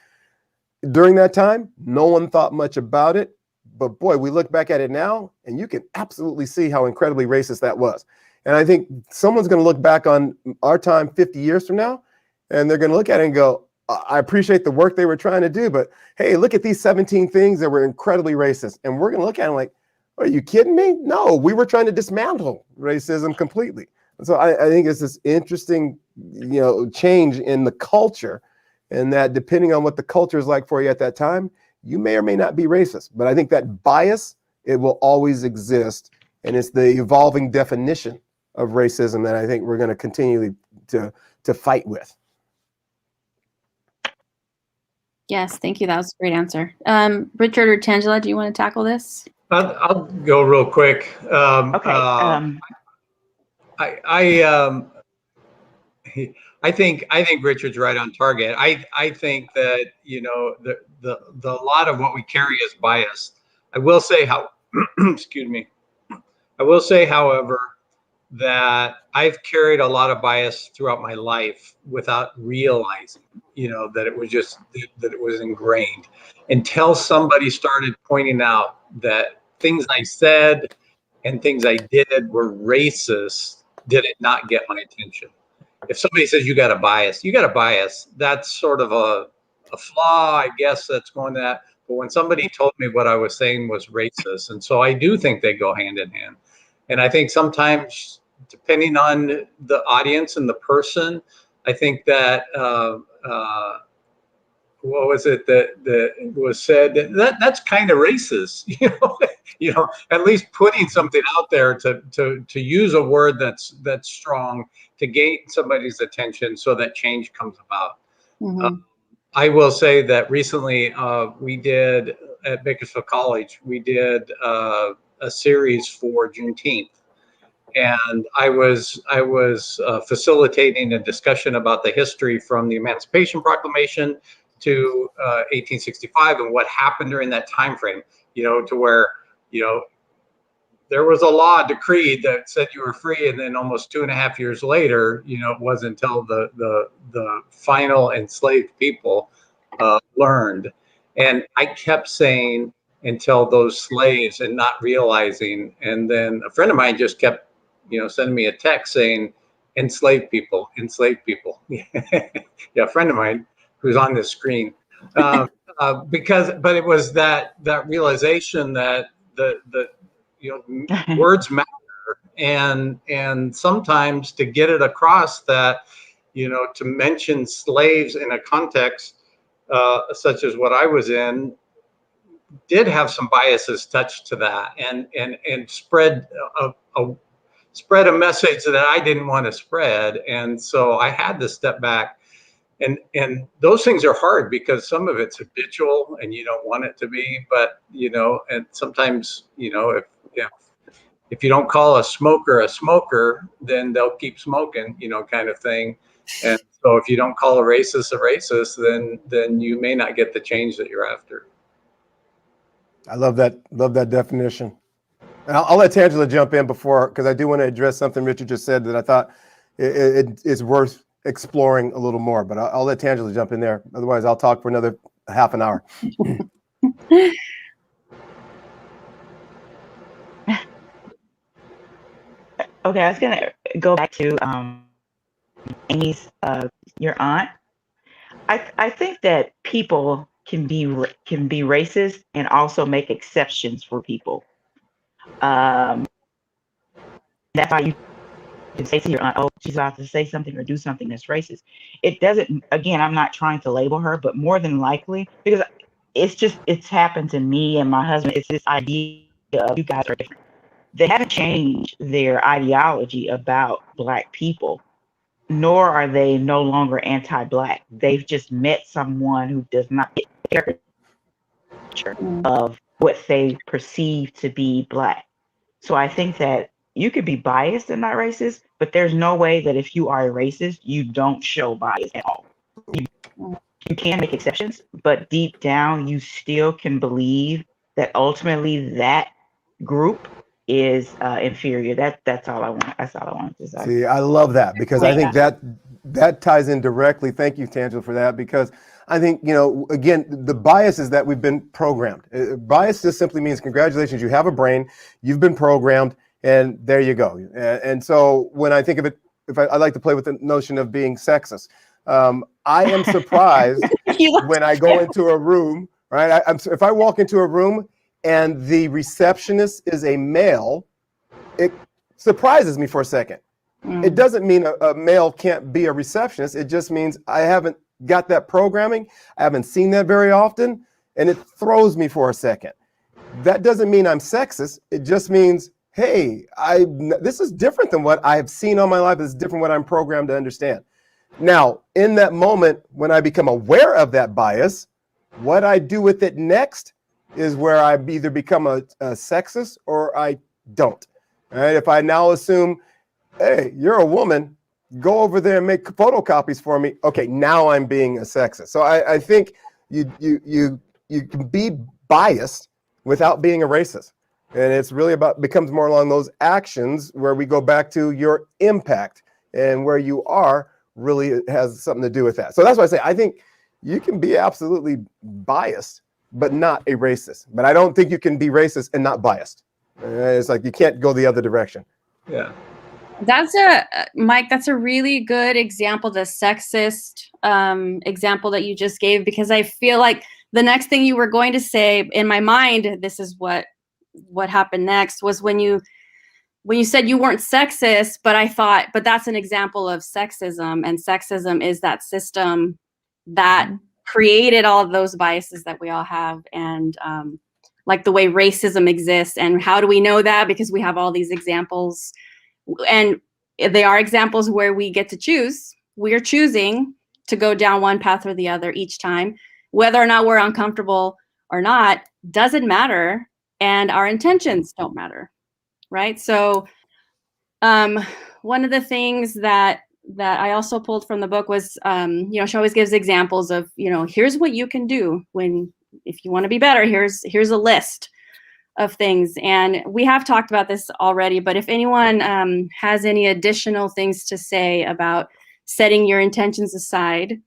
During that time, no one thought much about it. But boy, we look back at it now, and you can absolutely see how incredibly racist that was. And I think someone's going to look back on our time 50 years from now, and they're going to look at it and go, I appreciate the work they were trying to do, but hey, look at these 17 things that were incredibly racist. And we're going to look at it like, are you kidding me? No, we were trying to dismantle racism completely. So I think it's this interesting, change in the culture, and that depending on what the culture is like for you at that time, you may or may not be racist. But I think that bias, it will always exist. And it's the evolving definition of racism that I think we're going to continue to fight with. Yes, thank you. That was a great answer. Richard or Tangela, do you want to tackle this? I'll go real quick. Okay. I think Richard's right on target. I think that the lot of what we carry is bias. I will say excuse me. I will say, however, that I've carried a lot of bias throughout my life without realizing, that it was ingrained, until somebody started pointing out that things I said and things I did were racist. Did it not get my attention? If somebody says you got a bias, that's sort of a flaw, I guess, that's going to that. But when somebody told me what I was saying was racist, and so I do think they go hand in hand. And I think sometimes, depending on the audience and the person, I think that what was it that was said, that's kind of racist, at least putting something out there to use a word that's strong to gain somebody's attention so that change comes about. Mm-hmm. I will say that recently we did at Bakersfield College, we did a series for Juneteenth. And I was facilitating a discussion about the history from the Emancipation Proclamation to 1865 and what happened during that time frame, to where, there was a law decreed that said you were free, and then almost 2.5 years later, it wasn't until the final enslaved people learned. And I kept saying until those slaves, and not realizing, and then a friend of mine just kept sending me a text saying, enslaved people. Yeah, a friend of mine who's on this screen. But it was that realization that words matter, and sometimes to get it across that, to mention slaves in a context such as what I was in, did have some biases touched to that, and spread a message that I didn't want to spread. And so I had to step back, and those things are hard because some of it's habitual and you don't want it to be, but and sometimes if you don't call a smoker, then they'll keep smoking, kind of thing. And so if you don't call a racist, then you may not get the change that you're after. I love that definition. And I'll let Tangela jump in before, because I do want to address something Richard just said that I thought it's worth exploring a little more. But I'll let Tangela jump in there. Otherwise, I'll talk for another half an hour. Okay, I was gonna go back to Amy's your aunt. I think that people can be racist and also make exceptions for people. That's why you can say to your aunt, "Oh, she's about to say something or do something that's racist." It doesn't. Again, I'm not trying to label her, but more than likely, because it's happened to me and my husband. It's this idea of you guys are different. They haven't changed their ideology about Black people, nor are they no longer anti-Black. They've just met someone who does not fit the caricature of what they perceive to be Black. So I think that you could be biased and not racist, but there's no way that if you are a racist, you don't show bias at all. You can make exceptions, but deep down, you still can believe that ultimately that group is inferior. That's all I want. That's all I wanted to say. See, I love that, because I think that ties in directly. Thank you, Tangela, for that, because I think, again, the bias is that we've been programmed. Bias just simply means congratulations, you have a brain, you've been programmed, and there you go. And so when I think of it, I like to play with the notion of being sexist. I am surprised when I go into a room, right? If I walk into a room and the receptionist is a male, it surprises me for a second. It doesn't mean a male can't be a receptionist. It just means I haven't got that programming. I haven't seen that very often, and it throws me for a second. That doesn't mean I'm sexist. It just means, hey, this is different than what I've seen all my life. It's different what I'm programmed to understand. Now, in that moment, when I become aware of that bias, what I do with it next is where I either become a sexist or I don't. All right? If I now assume, hey, you're a woman, go over there and make photocopies for me. Okay, now I'm being a sexist. So I think you can be biased without being a racist. And it's really becomes more along those actions where we go back to your impact, and where you are really has something to do with that. So that's why I say I think you can be absolutely biased, but not a racist. But I don't think you can be racist and not biased. It's like you can't go the other direction. Yeah. Mike, that's a really good example, the sexist example that you just gave, because I feel like the next thing you were going to say in my mind, this is what happened next, was when you said you weren't sexist, but I thought, but that's an example of sexism, and sexism is that system that created all of those biases that we all have, and like the way racism exists. And how do we know that? Because we have all these examples, and they are examples where we get to choose. We're choosing to go down one path or the other each time. Whether or not we're uncomfortable or not doesn't matter, and our intentions don't matter, right? So one of the things that I also pulled from the book was, she always gives examples of, here's what you can do if you want to be better. Here's a list of things. And we have talked about this already, but if anyone has any additional things to say about setting your intentions aside,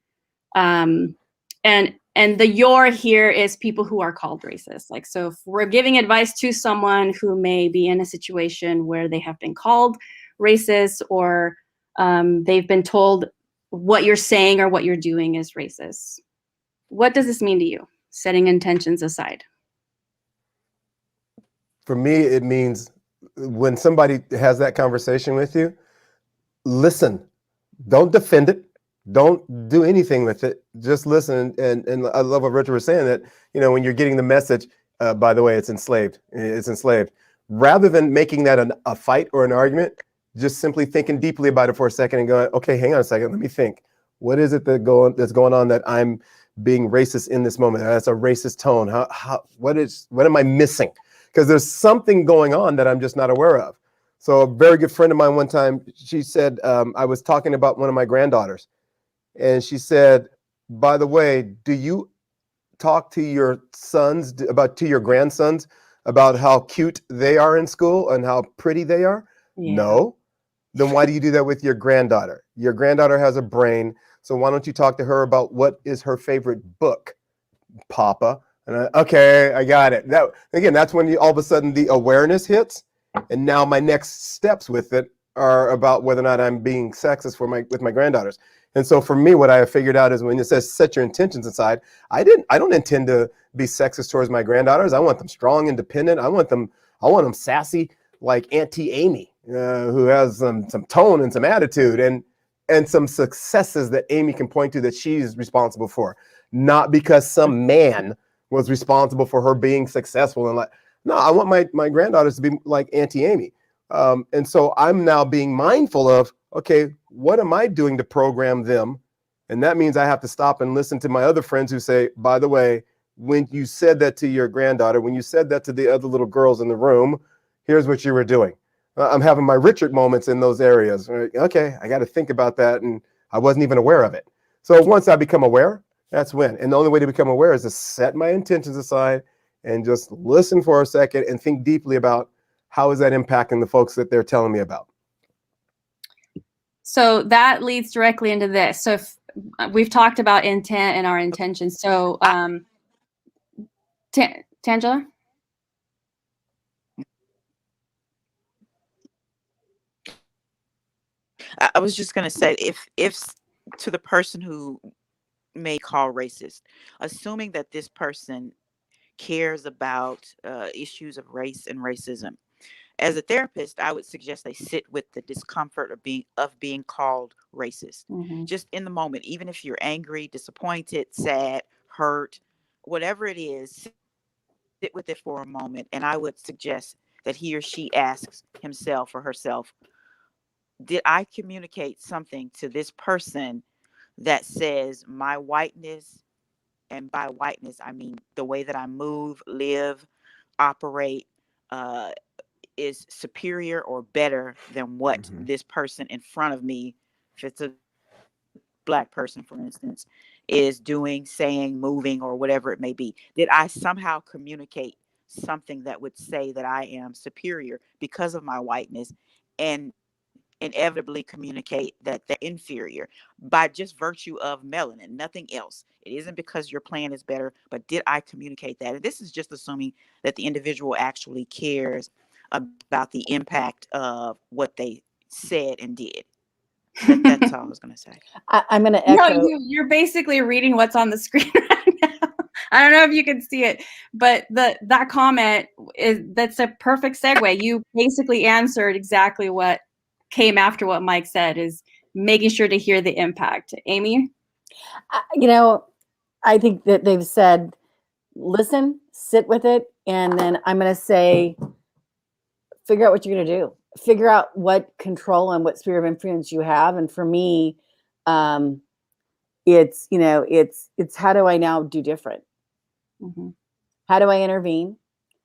and the "your" here is people who are called racist. Like, so if we're giving advice to someone who may be in a situation where they have been called racist, or they've been told what you're saying or what you're doing is racist, what does this mean to you, setting intentions aside? For me, it means when somebody has that conversation with you, listen. Don't defend it. Don't do anything with it. Just listen. And I love what Richard was saying, that, when you're getting the message, by the way, it's enslaved. It's enslaved. Rather than making that a fight or an argument, just simply thinking deeply about it for a second and going, okay, hang on a second. Let me think. What is it that's going on that I'm being racist in this moment? That's a racist tone. What am I missing? Because there's something going on that I'm just not aware of. So a very good friend of mine one time, she said, I was talking about one of my granddaughters, and she said, by the way, do you talk to your sons to your grandsons about how cute they are in school and how pretty they are? Yeah. No. Then why do you do that with your granddaughter? Your granddaughter has a brain, so why don't you talk to her about what is her favorite book, Papa? And okay, I got it. That again, that's when all of a sudden the awareness hits, and now my next steps with it are about whether or not I'm being sexist with my granddaughters. And so for me, what I have figured out is when it says set your intentions aside, I don't intend to be sexist towards my granddaughters. I want them strong, independent. I want them sassy like Auntie Amy, who has some tone and some attitude and some successes that Amy can point to that she's responsible for, not because some man was responsible for her being successful. And like, no, I want my granddaughters to be like Auntie Amy. And so I'm now being mindful of, okay, what am I doing to program them? And that means I have to stop and listen to my other friends who say, by the way, when you said that to your granddaughter, when you said that to the other little girls in the room, here's what you were doing. I'm having my Richard moments in those areas. Right? Okay, I got to think about that. And I wasn't even aware of it. So once I become aware, that's when. And the only way to become aware is to set my intentions aside and just listen for a second and think deeply about how is that impacting the folks that they're telling me about. So that leads directly into this. So if, we've talked about intent and our intentions. So Tangela? I was just going to say, if to the person who may call racist, assuming that this person cares about issues of race and racism, as a therapist, I would suggest they sit with the discomfort of being called racist, just in the moment, even if you're angry, disappointed, sad, hurt, whatever it is, sit with it for a moment. And I would suggest that he or she asks himself or herself, did I communicate something to this person that says my whiteness, and by whiteness, I mean the way that I move, live, operate, is superior or better than what this person in front of me, if it's a Black person, for instance, is doing, saying, moving, or whatever it may be? Did I somehow communicate something that would say that I am superior because of my whiteness, and inevitably communicate that they're inferior by just virtue of melanin, nothing else? It isn't because your plan is better, but did I communicate that? And this is just assuming that the individual actually cares about the impact of what they said and did. That's all I was going to say. I'm going to echo. No, you're basically reading what's on the screen right now. I don't know if you can see it, but that comment that's a perfect segue. You basically answered exactly what came after what Mike said, is making sure to hear the impact. Amy? I think that they've said, listen, sit with it. And then I'm going to say, figure out what you're going to do. Figure out what control and what sphere of influence you have. And for me, it's how do I now do different? How do I intervene?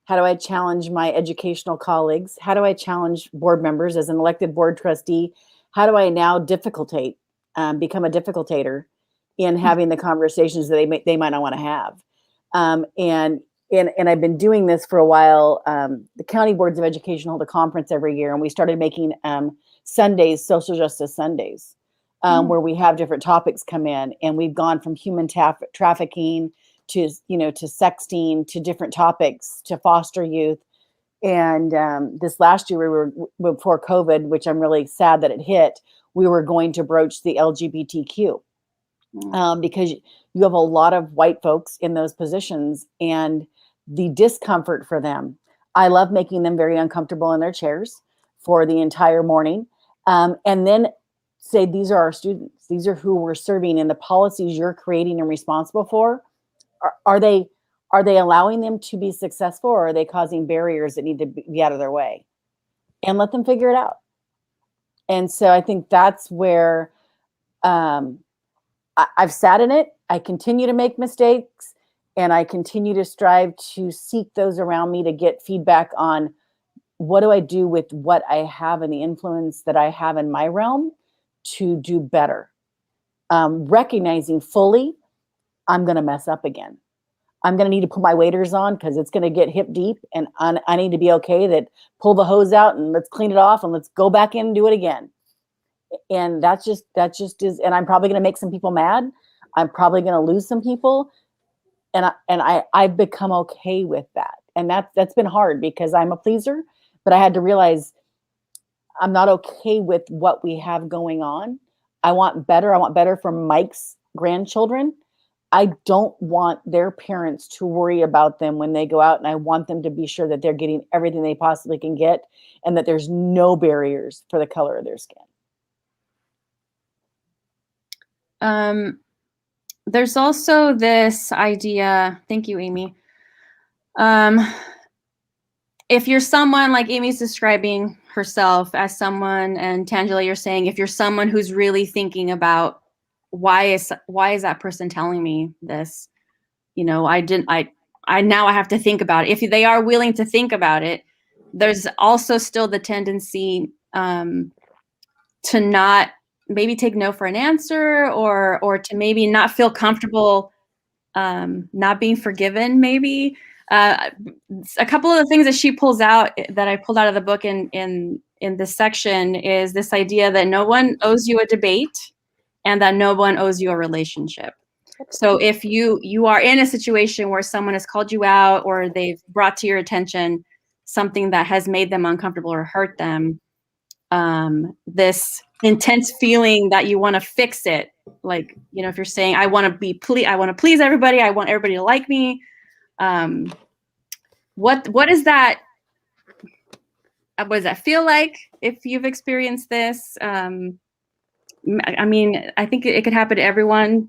How do I challenge my educational colleagues? How do I challenge board members as an elected board trustee? How do I now become a difficultator in having the conversations that they might not want to have? And I've been doing this for a while. The county boards of education hold a conference every year, and we started making Sundays, social justice Sundays, where we have different topics come in, and we've gone from human trafficking to sexting, to different topics, to foster youth. And this last year, we were, before COVID, which I'm really sad that it hit, we were going to broach the LGBTQ. Because you have a lot of white folks in those positions, and the discomfort for them. I love making them very uncomfortable in their chairs for the entire morning. And then say, these are our students. These are who we're serving, and the policies you're creating and responsible for, are they allowing them to be successful, or are they causing barriers that need to be out of their way? And let them figure it out. And so I think that's where I've sat in it. I continue to make mistakes, and I continue to strive to seek those around me to get feedback on what do I do with what I have and the influence that I have in my realm to do better. Recognizing fully, I'm going to mess up again. I'm going to need to put my waders on because it's going to get hip deep, and I need to be okay that pull the hose out and let's clean it off and let's go back in and do it again. And that just is, and I'm probably going to make some people mad. I'm probably going to lose some people. And I've become okay with that. And that's been hard because I'm a pleaser, but I had to realize I'm not okay with what we have going on. I want better. I want better for Mike's grandchildren. I don't want their parents to worry about them when they go out, and I want them to be sure that they're getting everything they possibly can get and that there's no barriers for the color of their skin. There's also this idea, thank you, Amy. If you're someone like Amy's describing herself as someone, and Tangelia, you're saying, if you're someone who's really thinking about why is that person telling me this? You know, I now I have to think about it. If they are willing to think about it, there's also still the tendency to not maybe take no for an answer, or to maybe not feel comfortable not being forgiven, maybe. A couple of the things that she pulls out that I pulled out of the book in this section is this idea that no one owes you a debate and that no one owes you a relationship. So if you are in a situation where someone has called you out or they've brought to your attention something that has made them uncomfortable or hurt them, this intense feeling that you want to fix it, like, you know, if you're saying I want to please everybody, I want everybody to like me, what is that? What does that feel like if you've experienced this? I mean, I think it could happen to everyone.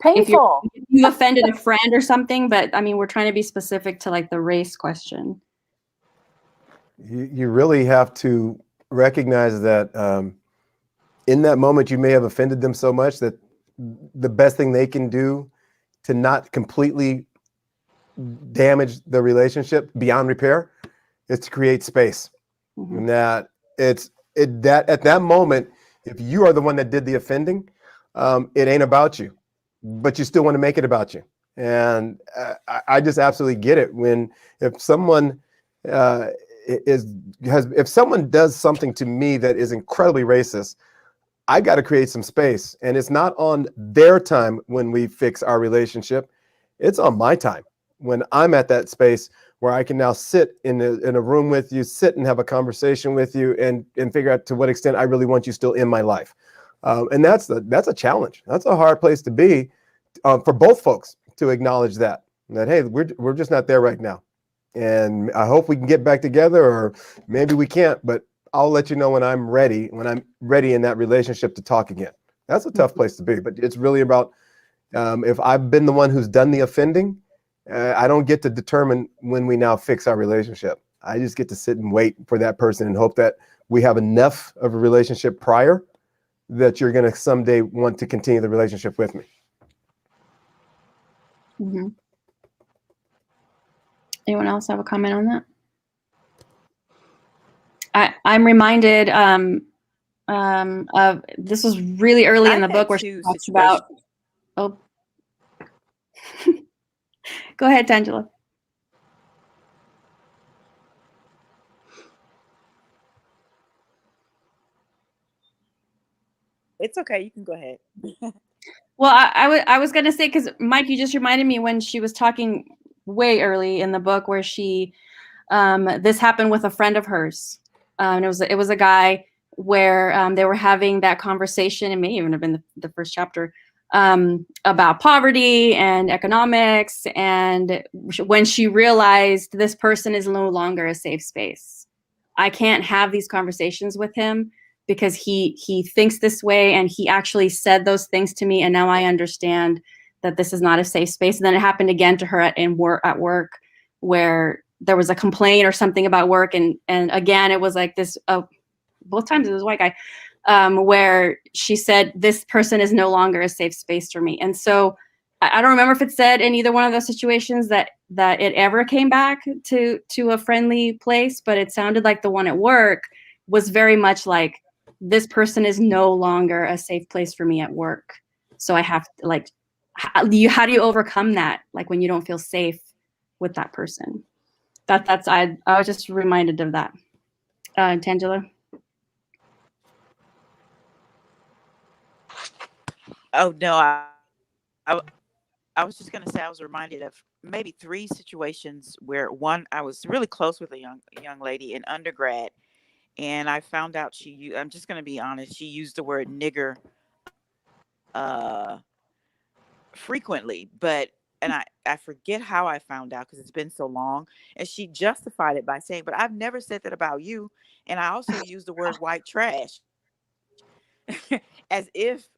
Painful. If you offended a friend or something, but I mean, we're trying to be specific to like the race question. You really have to recognize that in that moment, you may have offended them so much that the best thing they can do to not completely damage the relationship beyond repair is to create space. Mm-hmm. And that at that moment, if you are the one that did the offending, it ain't about you, but you still want to make it about you. And I just absolutely get it if someone if someone does something to me that is incredibly racist, I got to create some space. And it's not on their time when we fix our relationship. It's on my time when I'm at that space where I can now sit in a room with you, sit and have a conversation with you, and figure out to what extent I really want you still in my life. And that's a challenge. That's a hard place to be for both folks to acknowledge that hey, we're just not there right now. And I hope we can get back together, or maybe we can't, but I'll let you know when I'm ready in that relationship to talk again. That's a tough place to be, but it's really about if I've been the one who's done the offending, I don't get to determine when we now fix our relationship. I just get to sit and wait for that person and hope that we have enough of a relationship prior that you're going to someday want to continue the relationship with me. Mm-hmm. Anyone else have a comment on that? I'm reminded of, this was really early in the book where she talks about, oh, go ahead, Tangela. It's okay. You can go ahead. Well, I was going to say, because Mike, you just reminded me when she was talking way early in the book where she, this happened with a friend of hers. And it was a guy where they were having that conversation, and may even have been the first chapter, about poverty and economics. And when she realized this person is no longer a safe space, I can't have these conversations with him because he thinks this way, and he actually said those things to me, and now I understand that this is not a safe space. And then it happened again to her at work, where there was a complaint or something about work, and again it was like this. Both times it was a white guy, where she said this person is no longer a safe space for me. And so I don't remember if it said in either one of those situations that it ever came back to a friendly place, but it sounded like the one at work was very much like, this person is no longer a safe place for me at work. So I have to, like, how do you overcome that? Like when you don't feel safe with that person. I was just reminded of that. Tangela. Oh no, I was just gonna say I was reminded of maybe 3 situations where one I was really close with a young lady in undergrad, and I found out I'm just gonna be honest, she used the word nigger uh frequently, but and I forget how I found out because it's been so long, and she justified it by saying, "But I've never said that about you, and I also used the word white trash," as if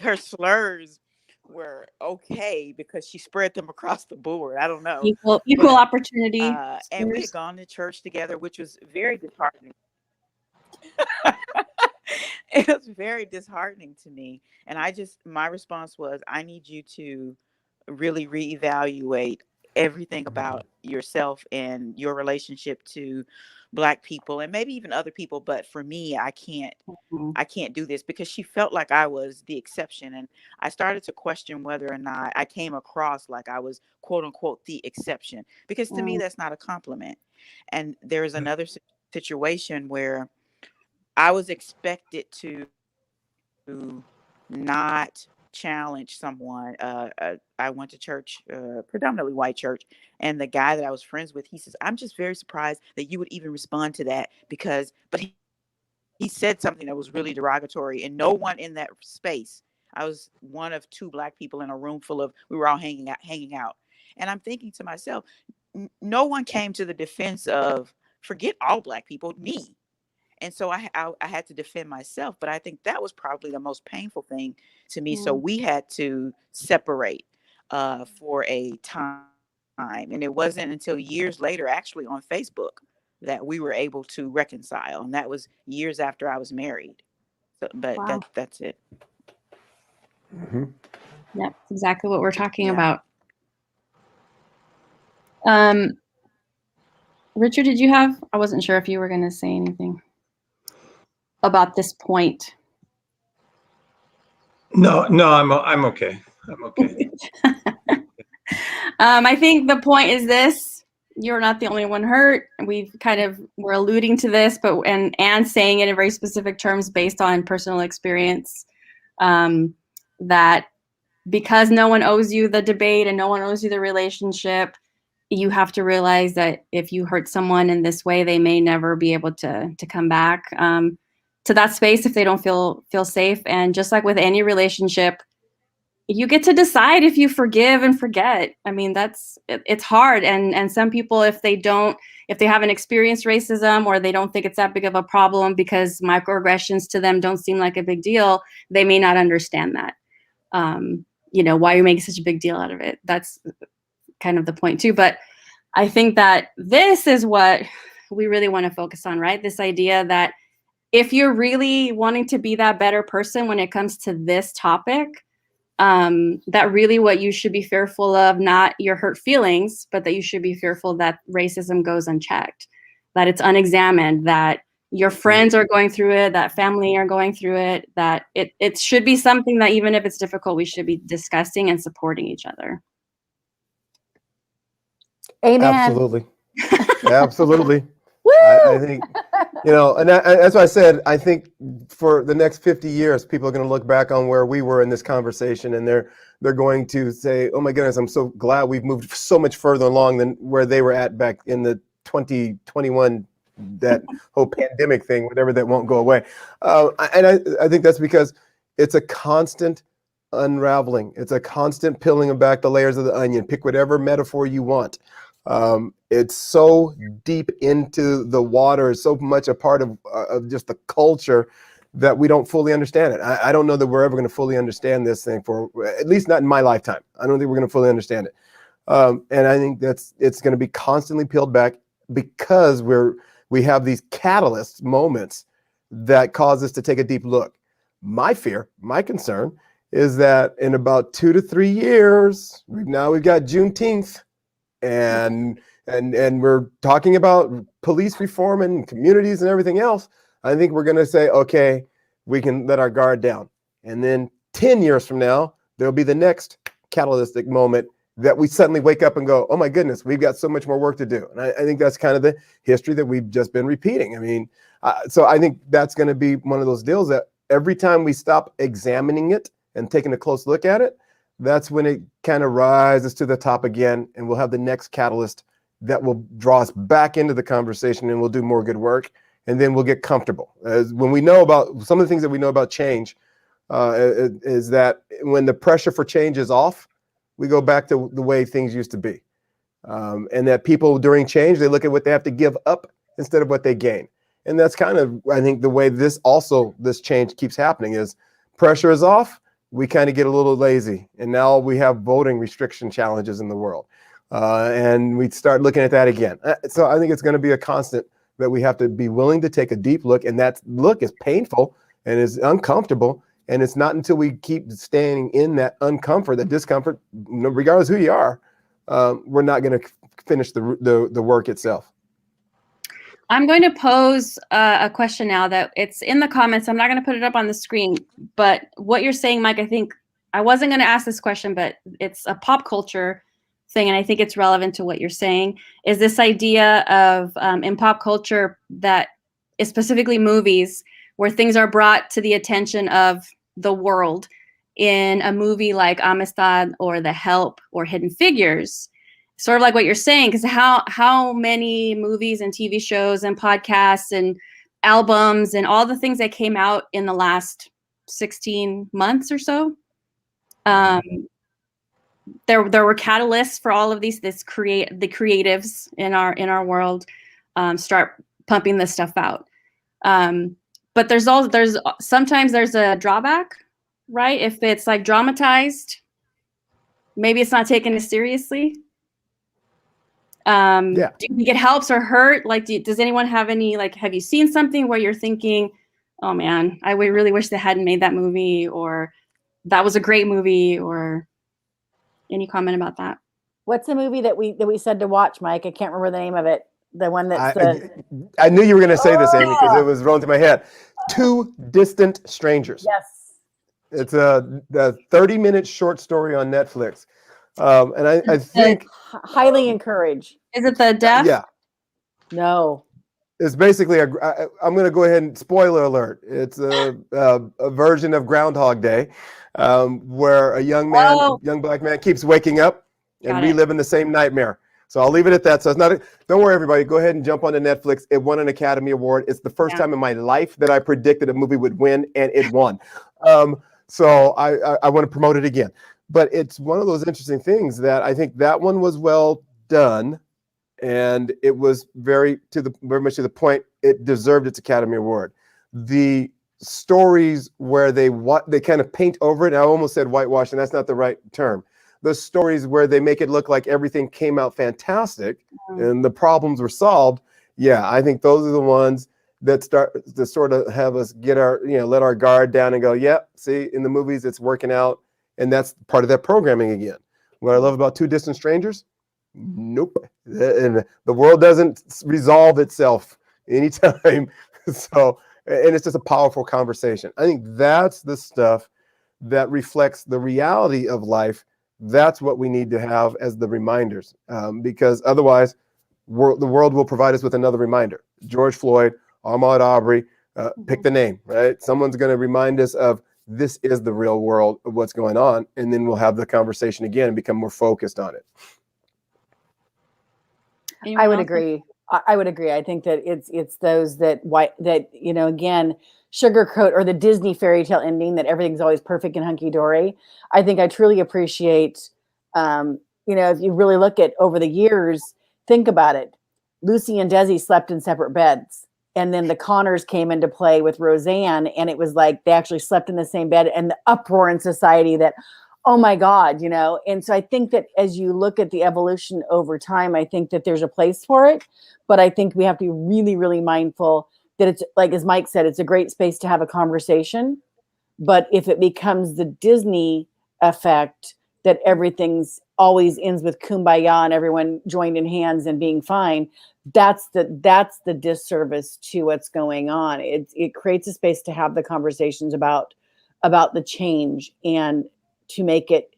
her slurs were okay because she spread them across the board. I don't know, Equal but opportunity. and we had gone to church together, which was very disheartening. It was very disheartening to me, and my response was, I need you to really reevaluate everything about yourself and your relationship to Black people and maybe even other people, but for me, I can't do this, because she felt like I was the exception. And I started to question whether or not I came across like I was, quote unquote, the exception, because to me, that's not a compliment. And there is another situation where I was expected to not challenge someone. I went to church, predominantly white church, and the guy that I was friends with, he says, "I'm just very surprised that you would even respond to that, because," but he said something that was really derogatory, and no one in that space. I was one of 2 Black people in a room full of, we were all hanging out. And I'm thinking to myself, no one came to the defense of, forget all Black people, me. And so I had to defend myself, but I think that was probably the most painful thing to me. So we had to separate for a time. And it wasn't until years later, actually on Facebook, that we were able to reconcile. And that was years after I was married. So, but Wow. that's it. Mm-hmm. Yep, exactly what we're talking Yeah. about. Richard, I wasn't sure if you were going to say anything about this point. No, I'm okay. I'm okay. I think the point is this: you're not the only one hurt. We're alluding to this, and saying it in very specific terms based on personal experience. That because no one owes you the debate and no one owes you the relationship, you have to realize that if you hurt someone in this way, they may never be able to come back to that space if they don't feel safe. And just like with any relationship, you get to decide if you forgive and forget. I mean, it's hard. And some people, if they haven't experienced racism, or they don't think it's that big of a problem because microaggressions to them don't seem like a big deal, they may not understand that. Why you're making such a big deal out of it. That's kind of the point too. But I think that this is what we really want to focus on, right? This idea that if you're really wanting to be that better person when it comes to this topic, that really what you should be fearful of, not your hurt feelings, but that you should be fearful that racism goes unchecked, that it's unexamined, that your friends are going through it, that family are going through it, that it should be something that even if it's difficult, we should be discussing and supporting each other. Amen. Absolutely. Absolutely. I think, and that's why I said, I think for the next 50 years, people are going to look back on where we were in this conversation, and they're going to say, oh my goodness, I'm so glad we've moved so much further along than where they were at back in the 2021, that whole pandemic thing, whatever, that won't go away. And I think that's because it's a constant unraveling. It's a constant peeling back the layers of the onion. Pick whatever metaphor you want. It's so deep into the water, so much a part of just the culture, that we don't fully understand it. I don't know that we're ever going to fully understand this thing, for at least not in my lifetime. I don't think we're going to fully understand it. And I think it's going to be constantly peeled back, because we have these catalyst moments that cause us to take a deep look. My fear, my concern is that in about 2 to 3 years, we've got Juneteenth, and we're talking about police reform and communities and everything else. I think we're going to say, okay, we can let our guard down. And then 10 years from now, there'll be the next catalytic moment that we suddenly wake up and go, oh my goodness, we've got so much more work to do. And I think that's kind of the history that we've just been repeating. I mean, so I think that's going to be one of those deals that every time we stop examining it and taking a close look at it, that's when it kind of rises to the top again, and we'll have the next catalyst that will draw us back into the conversation, and we'll do more good work, and then we'll get comfortable. As when we know about some of the things that we know about change, is that when the pressure for change is off, we go back to the way things used to be. And that people during change, they look at what they have to give up instead of what they gain. And that's kind of, I think, the way this change keeps happening is pressure is off. We kind of get a little lazy. And now we have voting restriction challenges in the world. And we start looking at that again. So I think it's going to be a constant that we have to be willing to take a deep look. And that look is painful and is uncomfortable. And it's not until we keep staying in that uncomfort, that discomfort, regardless of who you are, we're not going to finish the work itself. I'm going to pose a question now that it's in the comments. I'm not going to put it up on the screen, but what you're saying, Mike, I think I wasn't going to ask this question, but it's a pop culture thing, and I think it's relevant to what you're saying, is this idea of in pop culture that is specifically movies where things are brought to the attention of the world in a movie like Amistad or The Help or Hidden Figures. Sort of like what you're saying, because how many movies and TV shows and podcasts and albums and all the things that came out in the last 16 months or so, there were catalysts for all of the creatives in our world start pumping this stuff out. But sometimes there's a drawback, right? If it's like dramatized, maybe it's not taken as seriously. Do you think it helps or hurt? Like, does anyone have any, like, have you seen something where you're thinking, oh man, I really wish they hadn't made that movie, or that was a great movie, or any comment about that? What's the movie that we said to watch, Mike? I can't remember the name of it. The one that's I knew you were going to say this, Amy, because it was rolling through my head. Two Distant Strangers. Yes. It's a 30-minute short story on Netflix. And I think highly encourage. Is it the deaf? Yeah. No. It's basically I'm going to go ahead and spoiler alert. It's a version of Groundhog Day, where a young black man keeps waking up and reliving the same nightmare. So I'll leave it at that. So it's not. Don't worry, everybody. Go ahead and jump onto Netflix. It won an Academy Award. It's the first time in my life that I predicted a movie would win, and it won. So I want to promote it again. But it's one of those interesting things that I think that one was well done, and it was very much to the point. It deserved its Academy Award. The stories where they kind of paint over it, and I almost said whitewash, and that's not the right term. The stories where they make it look like everything came out fantastic and the problems were solved. Yeah, I think those are the ones that start to sort of have us get let our guard down and go, see, in the movies it's working out. And that's part of that programming again. What I love about Two Distant Strangers, nope. And the world doesn't resolve itself anytime. So, and it's just a powerful conversation. I think that's the stuff that reflects the reality of life. That's what we need to have as the reminders, because otherwise the world will provide us with another reminder. George Floyd, Ahmaud Arbery, pick the name, right? Someone's going to remind us of this is the real world of what's going on. And then we'll have the conversation again and become more focused on it. I would agree. I would agree. I think that it's those that again, sugarcoat, or the Disney fairy tale ending that everything's always perfect and hunky-dory. I think I truly appreciate, if you really look at over the years, think about it. Lucy and Desi slept in separate beds. And then the Connors came into play with Roseanne, and it was like they actually slept in the same bed, and the uproar in society that, oh my God, And so I think that as you look at the evolution over time, I think that there's a place for it. But I think we have to be really, really mindful that it's, like, as Mike said, it's a great space to have a conversation. But if it becomes the Disney effect, that everything's always ends with kumbaya and everyone joined in hands and being fine, that's the disservice to what's going on. It creates a space to have the conversations about the change, and to make it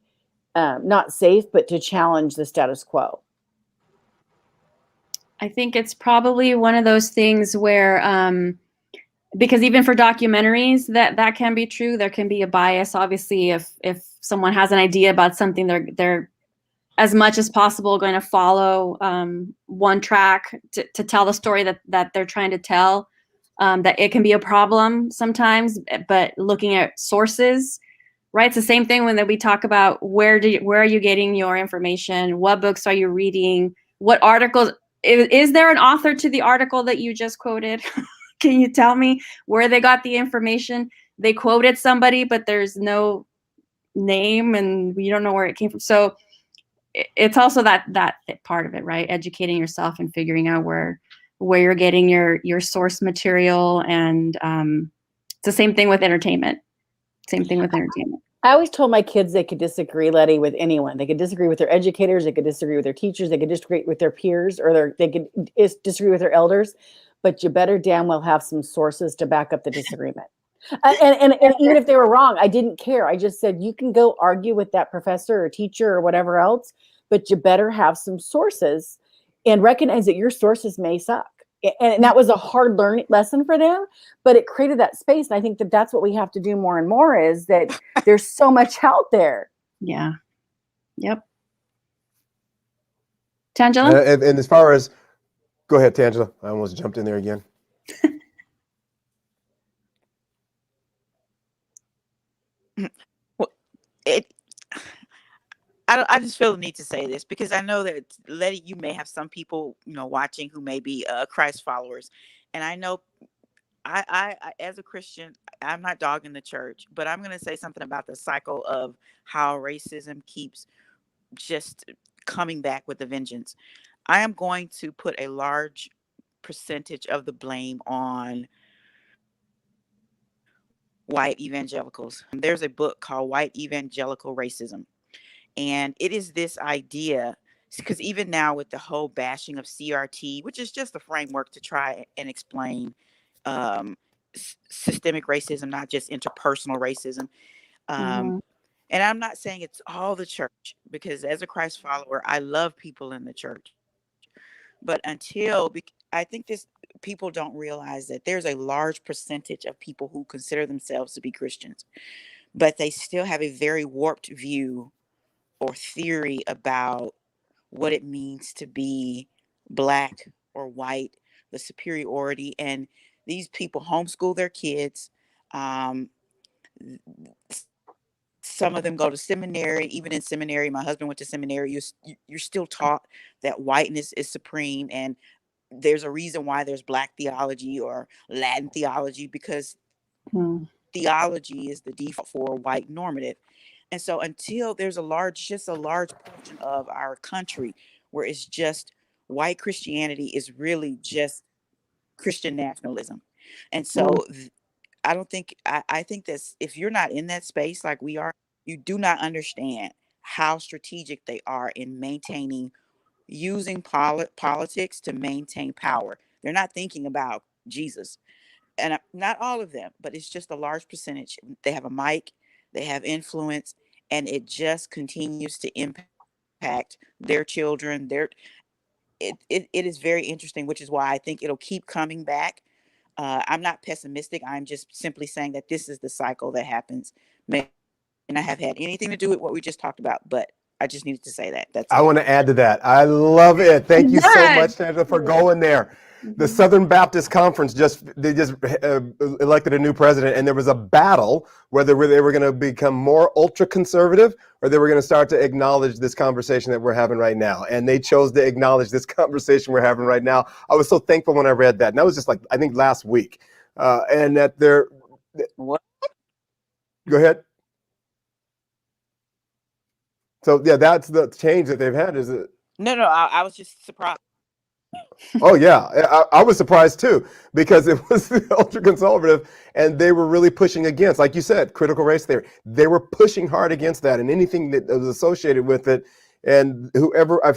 not safe, but to challenge the status quo? I think it's probably one of those things where, because even for documentaries, that can be true. There can be a bias. Obviously, if someone has an idea about something, they're as much as possible going to follow one track to tell the story that they're trying to tell. That it can be a problem sometimes, but looking at sources, right? It's the same thing when we talk about where are you getting your information? What books are you reading? What articles? Is there an author to the article that you just quoted? Can you tell me where they got the information? They quoted somebody, but there's no name and we don't know where it came from. So it's also that part of it, right? Educating yourself and figuring out where you're getting your source material. And it's the same thing with entertainment. I always told my kids they could disagree, Letty, with anyone. They could disagree with their educators. They could disagree with their teachers. They could disagree with their peers, or they could disagree with their elders. But you better damn well have some sources to back up the disagreement. And even if they were wrong, I didn't care. I just said, you can go argue with that professor or teacher or whatever else, but you better have some sources and recognize that your sources may suck. And that was a hard lesson for them, but it created that space. And I think that that's what we have to do more and more, is that there's so much out there. Yeah. Yep. Tangela? And as far as, go ahead, Tangela. I almost jumped in there again. Well, I just feel the need to say this because I know that, Letty, you may have some people, watching who may be Christ followers. And I know I as a Christian, I'm not dogging the church, but I'm going to say something about the cycle of how racism keeps just coming back with a vengeance. I am going to put a large percentage of the blame on white evangelicals. There's a book called White Evangelical Racism. And it is this idea, because even now with the whole bashing of CRT, which is just a framework to try and explain systemic racism, not just interpersonal racism. And I'm not saying it's all the church, because as a Christ follower, I love people in the church. But I think people don't realize that there's a large percentage of people who consider themselves to be Christians, but they still have a very warped view or theory about what it means to be Black or white, the superiority. And these people homeschool their kids. Some of them go to seminary. Even in seminary, my husband went to seminary. You're still taught that whiteness is supreme, and there's a reason why there's Black theology or Latin theology, because theology is the default for white normative. And so until there's a large portion of our country where it's just white Christianity is really just Christian nationalism. And so I think that if you're not in that space like we are, you do not understand how strategic they are in using politics to maintain power. They're not thinking about Jesus. And not all of them, but it's just a large percentage. They have a mic, they have influence, and it just continues to impact their children. It is very interesting, which is why I think it'll keep coming back. I'm not pessimistic. I'm just simply saying that this is the cycle that happens. May not have had anything to do with what we just talked about, but I just needed to say that. I want to add to that. I love it. Thank you so much, Angela, for going there. The Southern Baptist Conference they just elected a new president, and there was a battle whether they were going to become more ultra conservative or they were going to start to acknowledge this conversation that we're having right now. And they chose to acknowledge this conversation we're having right now. I was so thankful when I read that, and that was just I think last week. And that they're what? Go ahead. So yeah, that's the change that they've had. Is it? No, I was just surprised. Oh yeah, I was surprised too, because it was ultra conservative, and they were really pushing against, like you said, critical race theory. They were pushing hard against that and anything that was associated with it. And whoever, I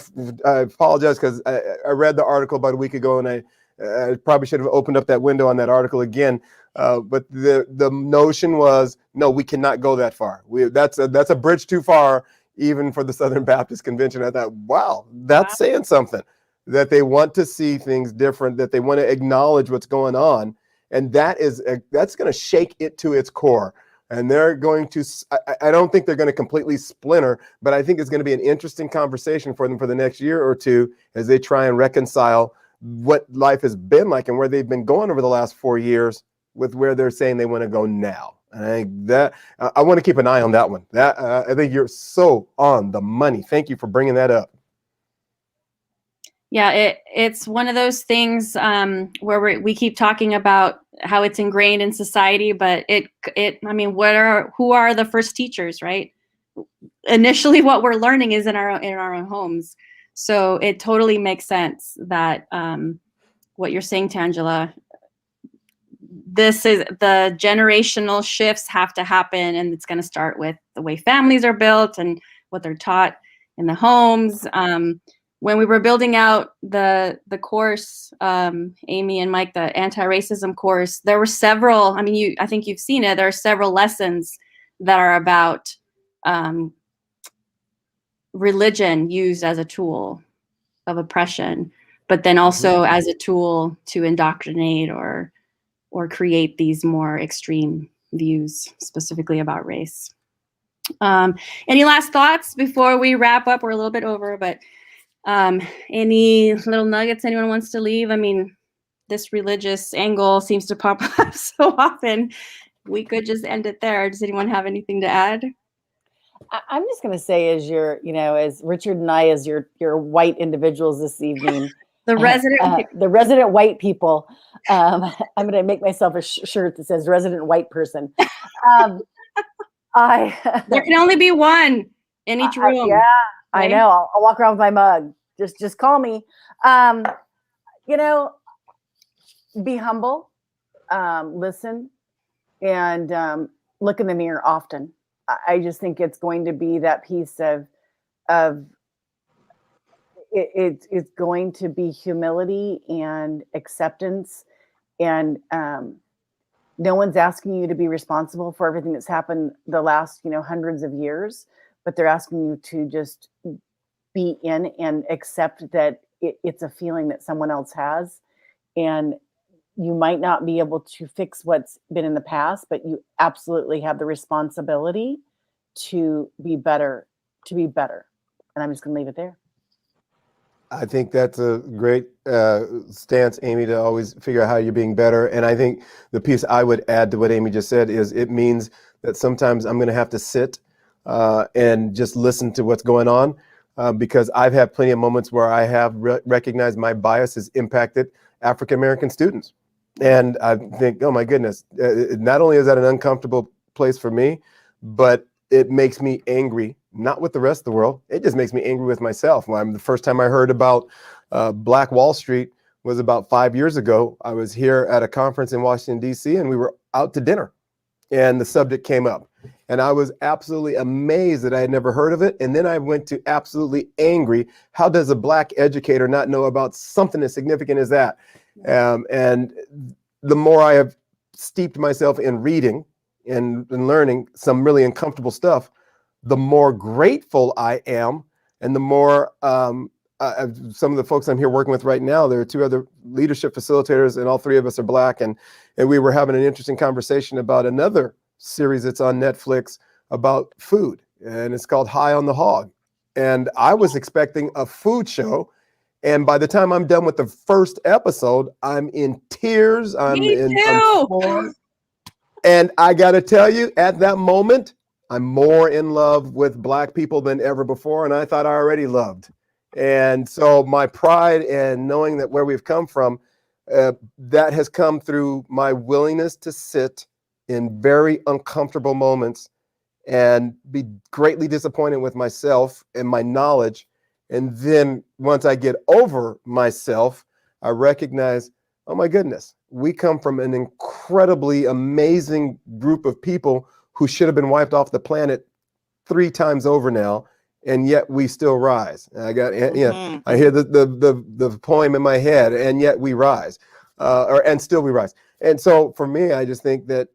apologize because I read the article about a week ago, and I probably should have opened up that window on that article again. But the notion was, no, we cannot go that far. That's a bridge too far, even for the Southern Baptist Convention. I thought, wow, that's saying something, that they want to see things different, that they want to acknowledge what's going on. And that's going to shake it to its core. And they're going to, I don't think they're going to completely splinter, but I think it's going to be an interesting conversation for them for the next year or two as they try and reconcile what life has been like and where they've been going over the last 4 years with where they're saying they want to go now. And I think that I want to keep an eye on that one. That I think you're so on the money. Thank you for bringing that up. Yeah, it's one of those things where we keep talking about how it's ingrained in society, but I mean, who are the first teachers, right? Initially, what we're learning is in our own homes. So it totally makes sense that what you're saying, Tangelia. This is the generational shifts have to happen, and it's going to start with the way families are built and what they're taught in the homes. When we were building out the course, Amy and Mike, the anti-racism course, there were several. I mean, I think you've seen it. There are several lessons that are about religion used as a tool of oppression, but then also as a tool to indoctrinate or create these more extreme views, specifically about race. Any last thoughts before we wrap up? We're a little bit over, but any little nuggets anyone wants to leave? I mean, this religious angle seems to pop up so often. We could just end it there. Does anyone have anything to add? I'm just going to say, as Richard and I, as your white individuals this evening, the resident white people, I'm going to make myself a shirt that says resident white person. There can only be one in each room. Yeah, right? I know. I'll walk around with my mug. Just call me. Be humble, listen, and look in the mirror often. I just think it's going to be that piece of it's going to be humility and acceptance, and no one's asking you to be responsible for everything that's happened the last hundreds of years, but they're asking you to just be in and accept that it's a feeling that someone else has, and you might not be able to fix what's been in the past, but you absolutely have the responsibility to be better. And I'm just going to leave it there. I think that's a great stance, Amy, to always figure out how you're being better. And I think the piece I would add to what Amy just said is it means that sometimes I'm going to have to sit and just listen to what's going on because I've had plenty of moments where I have recognized my bias has impacted African-American students. And I think, oh my goodness, not only is that an uncomfortable place for me, but it makes me angry, not with the rest of the world. It just makes me angry with myself. The first time I heard about Black Wall Street was about 5 years ago. I was here at a conference in Washington, D.C., and we were out to dinner. And the subject came up. And I was absolutely amazed that I had never heard of it. And then I went to absolutely angry. How does a Black educator not know about something as significant as that? And the more I have steeped myself in reading and learning some really uncomfortable stuff, the more grateful I am. And the more some of the folks I'm here working with right now, there are 2 other leadership facilitators, and all 3 of us are Black. And we were having an interesting conversation about another series that's on Netflix about food, and it's called High on the Hog. And I was expecting a food show. And by the time I'm done with the first episode, I'm in tears. I'm floored. And I got to tell you, at that moment, I'm more in love with Black people than ever before. And I thought I already loved. And so my pride and knowing that where we've come from, that has come through my willingness to sit in very uncomfortable moments and be greatly disappointed with myself and my knowledge. And then once I get over myself, I recognize, oh my goodness, we come from an incredibly amazing group of people who should have been wiped off the planet 3 times over now. and yet we still rise. And I got, I hear the poem in my head, and yet we rise, and still we rise. And so for me, I just think that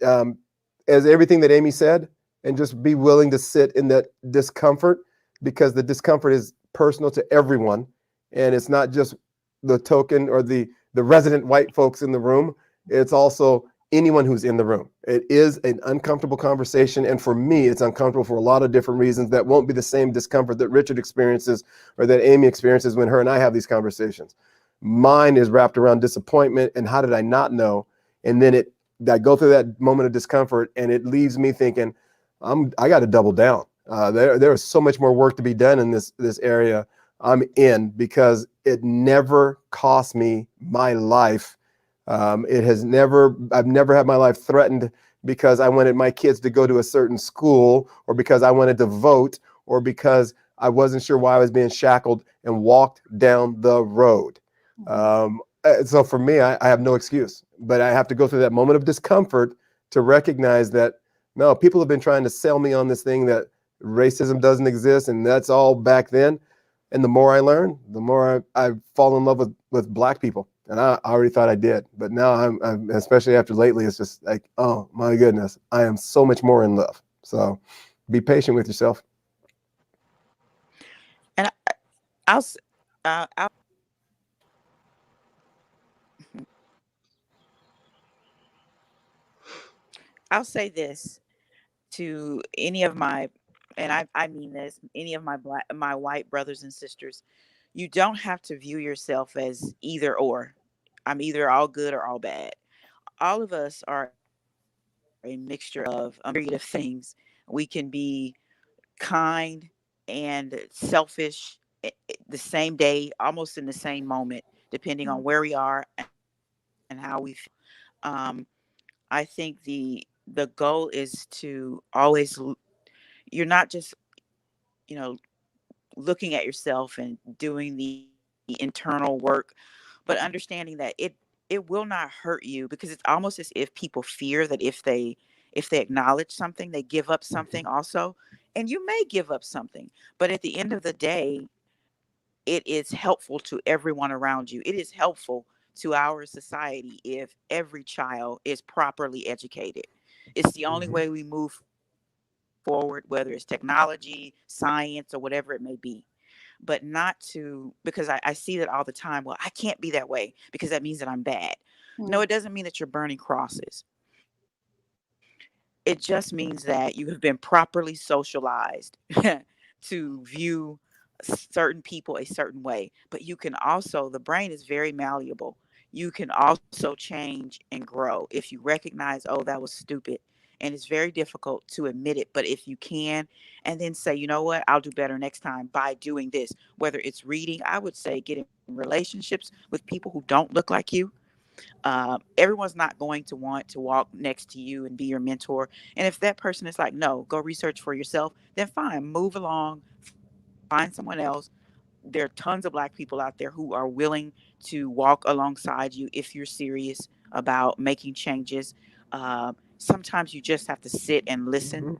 as everything that Amy said, and just be willing to sit in that discomfort, because the discomfort is personal to everyone, and it's not just the token or the resident white folks in the room. It's also anyone who's in the room. It is an uncomfortable conversation, and for me, it's uncomfortable for a lot of different reasons that won't be the same discomfort that Richard experiences or that Amy experiences when her and I have these conversations. Mine is wrapped around disappointment and how did I not know? And then I go through that moment of discomfort, and it leaves me thinking, I got to double down. There is so much more work to be done in this area I'm in, because it never cost me my life. I've never had my life threatened because I wanted my kids to go to a certain school, or because I wanted to vote, or because I wasn't sure why I was being shackled and walked down the road. So for me, I have no excuse, but I have to go through that moment of discomfort to recognize that, no, people have been trying to sell me on this thing that racism doesn't exist, and that's all back then. And the more I learn, the more I fall in love with Black people. And I already thought I did, but now I'm especially after lately, it's just like, oh my goodness, I am so much more in love. So be patient with yourself. And I'll say this to any of my, and I mean this, any of my white brothers and sisters. You don't have to view yourself as either or. I'm either all good or all bad. All of us are a mixture of a myriad of things. We can be kind and selfish the same day, almost in the same moment, depending on where we are and how we feel. I think the goal is to always, you're not just, looking at yourself and doing the internal work, but understanding that it will not hurt you, because it's almost as if people fear that if they acknowledge something, they give up something also. And you may give up something, but at the end of the day, it is helpful to everyone around you. It is helpful to our society if every child is properly educated. It's the only way we move forward, whether it's technology, science, or whatever it may be. But not to, because I see that all the time. Well, I can't be that way because that means that I'm bad. No, it doesn't mean that you're burning crosses. It just means that you have been properly socialized to view certain people a certain way. But you can also, the brain is very malleable. You can also change and grow if you recognize, oh, that was stupid. And it's very difficult to admit it. But if you can, and then say, you know what, I'll do better next time by doing this, whether it's reading, I would say get in relationships with people who don't look like you. Everyone's not going to want to walk next to you and be your mentor. And if that person is like, no, go research for yourself, then fine, move along, find someone else. There are tons of Black people out there who are willing to walk alongside you if you're serious about making changes. Sometimes you just have to sit and listen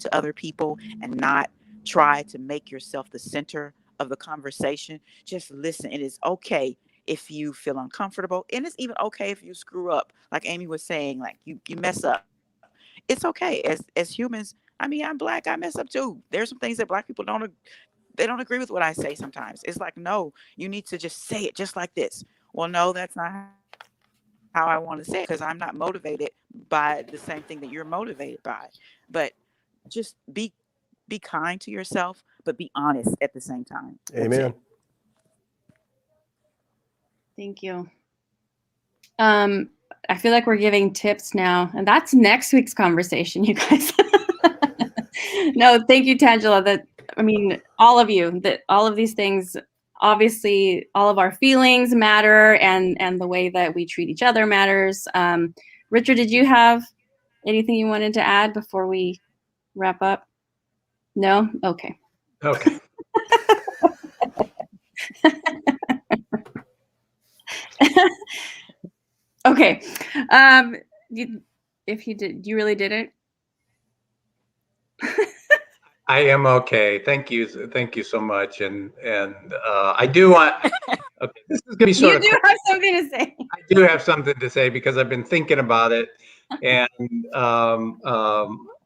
to other people and not try to make yourself the center of the conversation. Just listen. It is okay if you feel uncomfortable, and it's even okay if you screw up, like Amy was saying, like you mess up. It's okay. As humans, I mean, I'm Black, I mess up too. There's some things that Black people don't agree with what I say sometimes. It's like, no, you need to just say it just like this. Well, no, that's not how I want to say it, because I'm not motivated by the same thing that you're motivated by. But just be kind to yourself, but be honest at the same time. Amen. Thank you. I feel like we're giving tips now, and that's next week's conversation, you guys. No, thank you, Tangela. All of you, that all of these things, obviously, all of our feelings matter, and the way that we treat each other matters. Richard, did you have anything you wanted to add before we wrap up? No? Okay. Okay. Okay. If you did, you really did it? I am okay. Thank you so much. And I do want. Okay, this is gonna be sort of. You do have something to say. I do have something to say because I've been thinking about it. And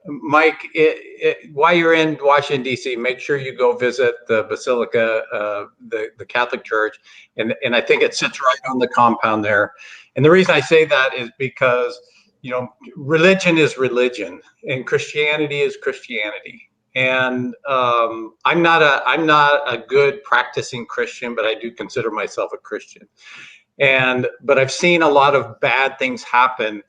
Mike, while you're in Washington D.C., make sure you go visit the Basilica, the Catholic Church, and I think it sits right on the compound there. And the reason I say that is because religion is religion, and Christianity is Christianity. And I'm not a good practicing Christian, but I do consider myself a Christian. But I've seen a lot of bad things happen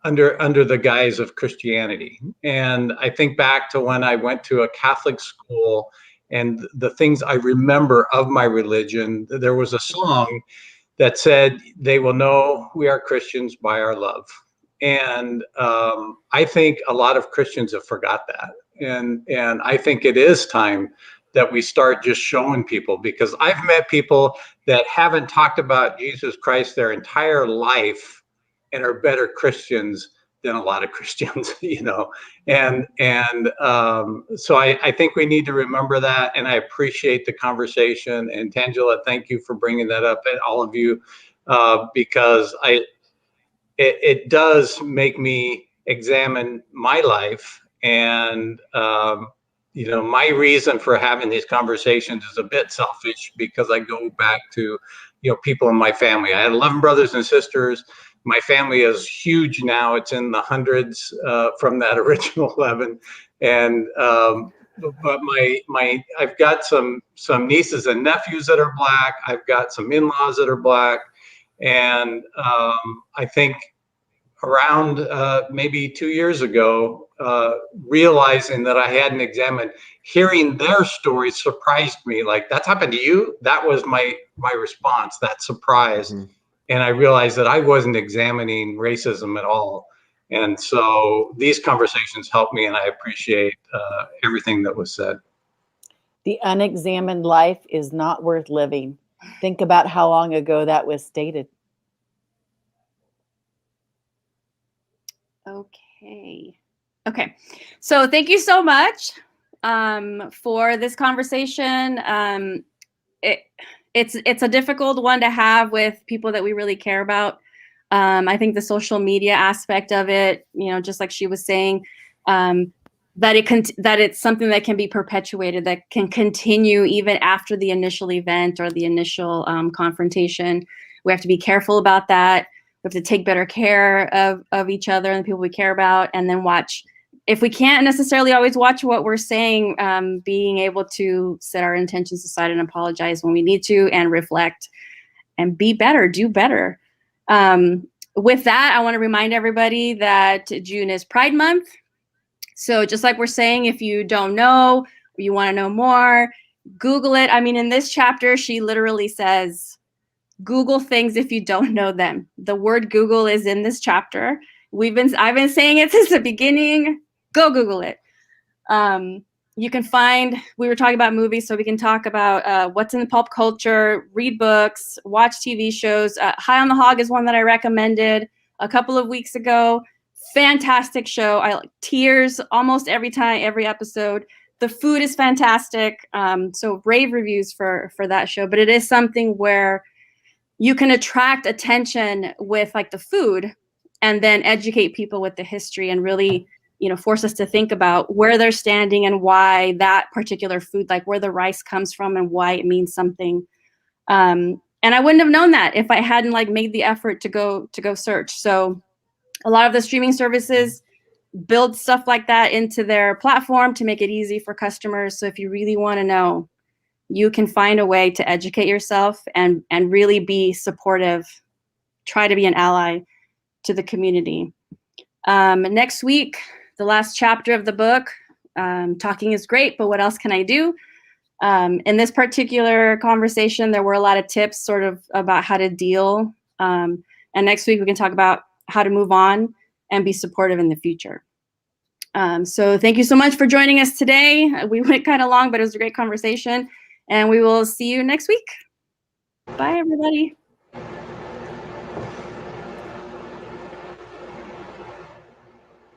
under the guise of Christianity. And I think back to when I went to a Catholic school, and the things I remember of my religion. There was a song that said, "They will know we are Christians by our love." And I think a lot of Christians have forgot that. And I think it is time that we start just showing people, because I've met people that haven't talked about Jesus Christ their entire life and are better Christians than a lot of Christians, And so I think we need to remember that. And I appreciate the conversation. And Tangela, thank you for bringing that up, and all of you, because it does make me examine my life. And my reason for having these conversations is a bit selfish, because I go back to people in my family. I had 11 brothers and sisters. My family is huge now. It's in the hundreds from that original 11. And but I've got some nieces and nephews that are Black. I've got some in-laws that are Black. And I think around maybe 2 years ago, realizing that I hadn't examined, hearing their stories surprised me. Like, "That's happened to you?" That was my response, that surprise. Mm-hmm. And I realized that I wasn't examining racism at all. And so these conversations help me, and I appreciate everything that was said. The unexamined life is not worth living. Think about how long ago that was stated. Okay. So thank you so much for this conversation. It's a difficult one to have with people that we really care about. I think the social media aspect of it, just like she was saying, that it's something that can be perpetuated, that can continue even after the initial event or the initial confrontation. We have to be careful about that. We have to take better care of each other and the people we care about, and then watch. If we can't necessarily always watch what we're saying, being able to set our intentions aside and apologize when we need to, and reflect and be better, do better. With that, I want to remind everybody that June is Pride Month. So just like we're saying, if you don't know, or you want to know more, Google it. I mean, in this chapter, she literally says, Google things if you don't know them. The word Google is in this chapter. I've been saying it since the beginning. Go Google it. You can find, we were talking about movies, so we can talk about what's in the pulp culture, read books, watch TV shows. High on the Hog is one that I recommended a couple of weeks ago. Fantastic show. I like tears almost every time, every episode. The food is fantastic. So rave reviews for that show. But it is something where you can attract attention with like the food, and then educate people with the history, and really, force us to think about where they're standing and why that particular food, like where the rice comes from and why it means something. And I wouldn't have known that if I hadn't made the effort to go search. So a lot of the streaming services build stuff like that into their platform to make it easy for customers. So if you really want to know, you can find a way to educate yourself and really be supportive. Try to be an ally to the community. Next week, the last chapter of the book, talking is great, but what else can I do? In this particular conversation, there were a lot of tips sort of about how to deal. And next week, we can talk about how to move on and be supportive in the future. So thank you so much for joining us today. We went kind of long, but it was a great conversation. And we will see you next week. Bye, everybody.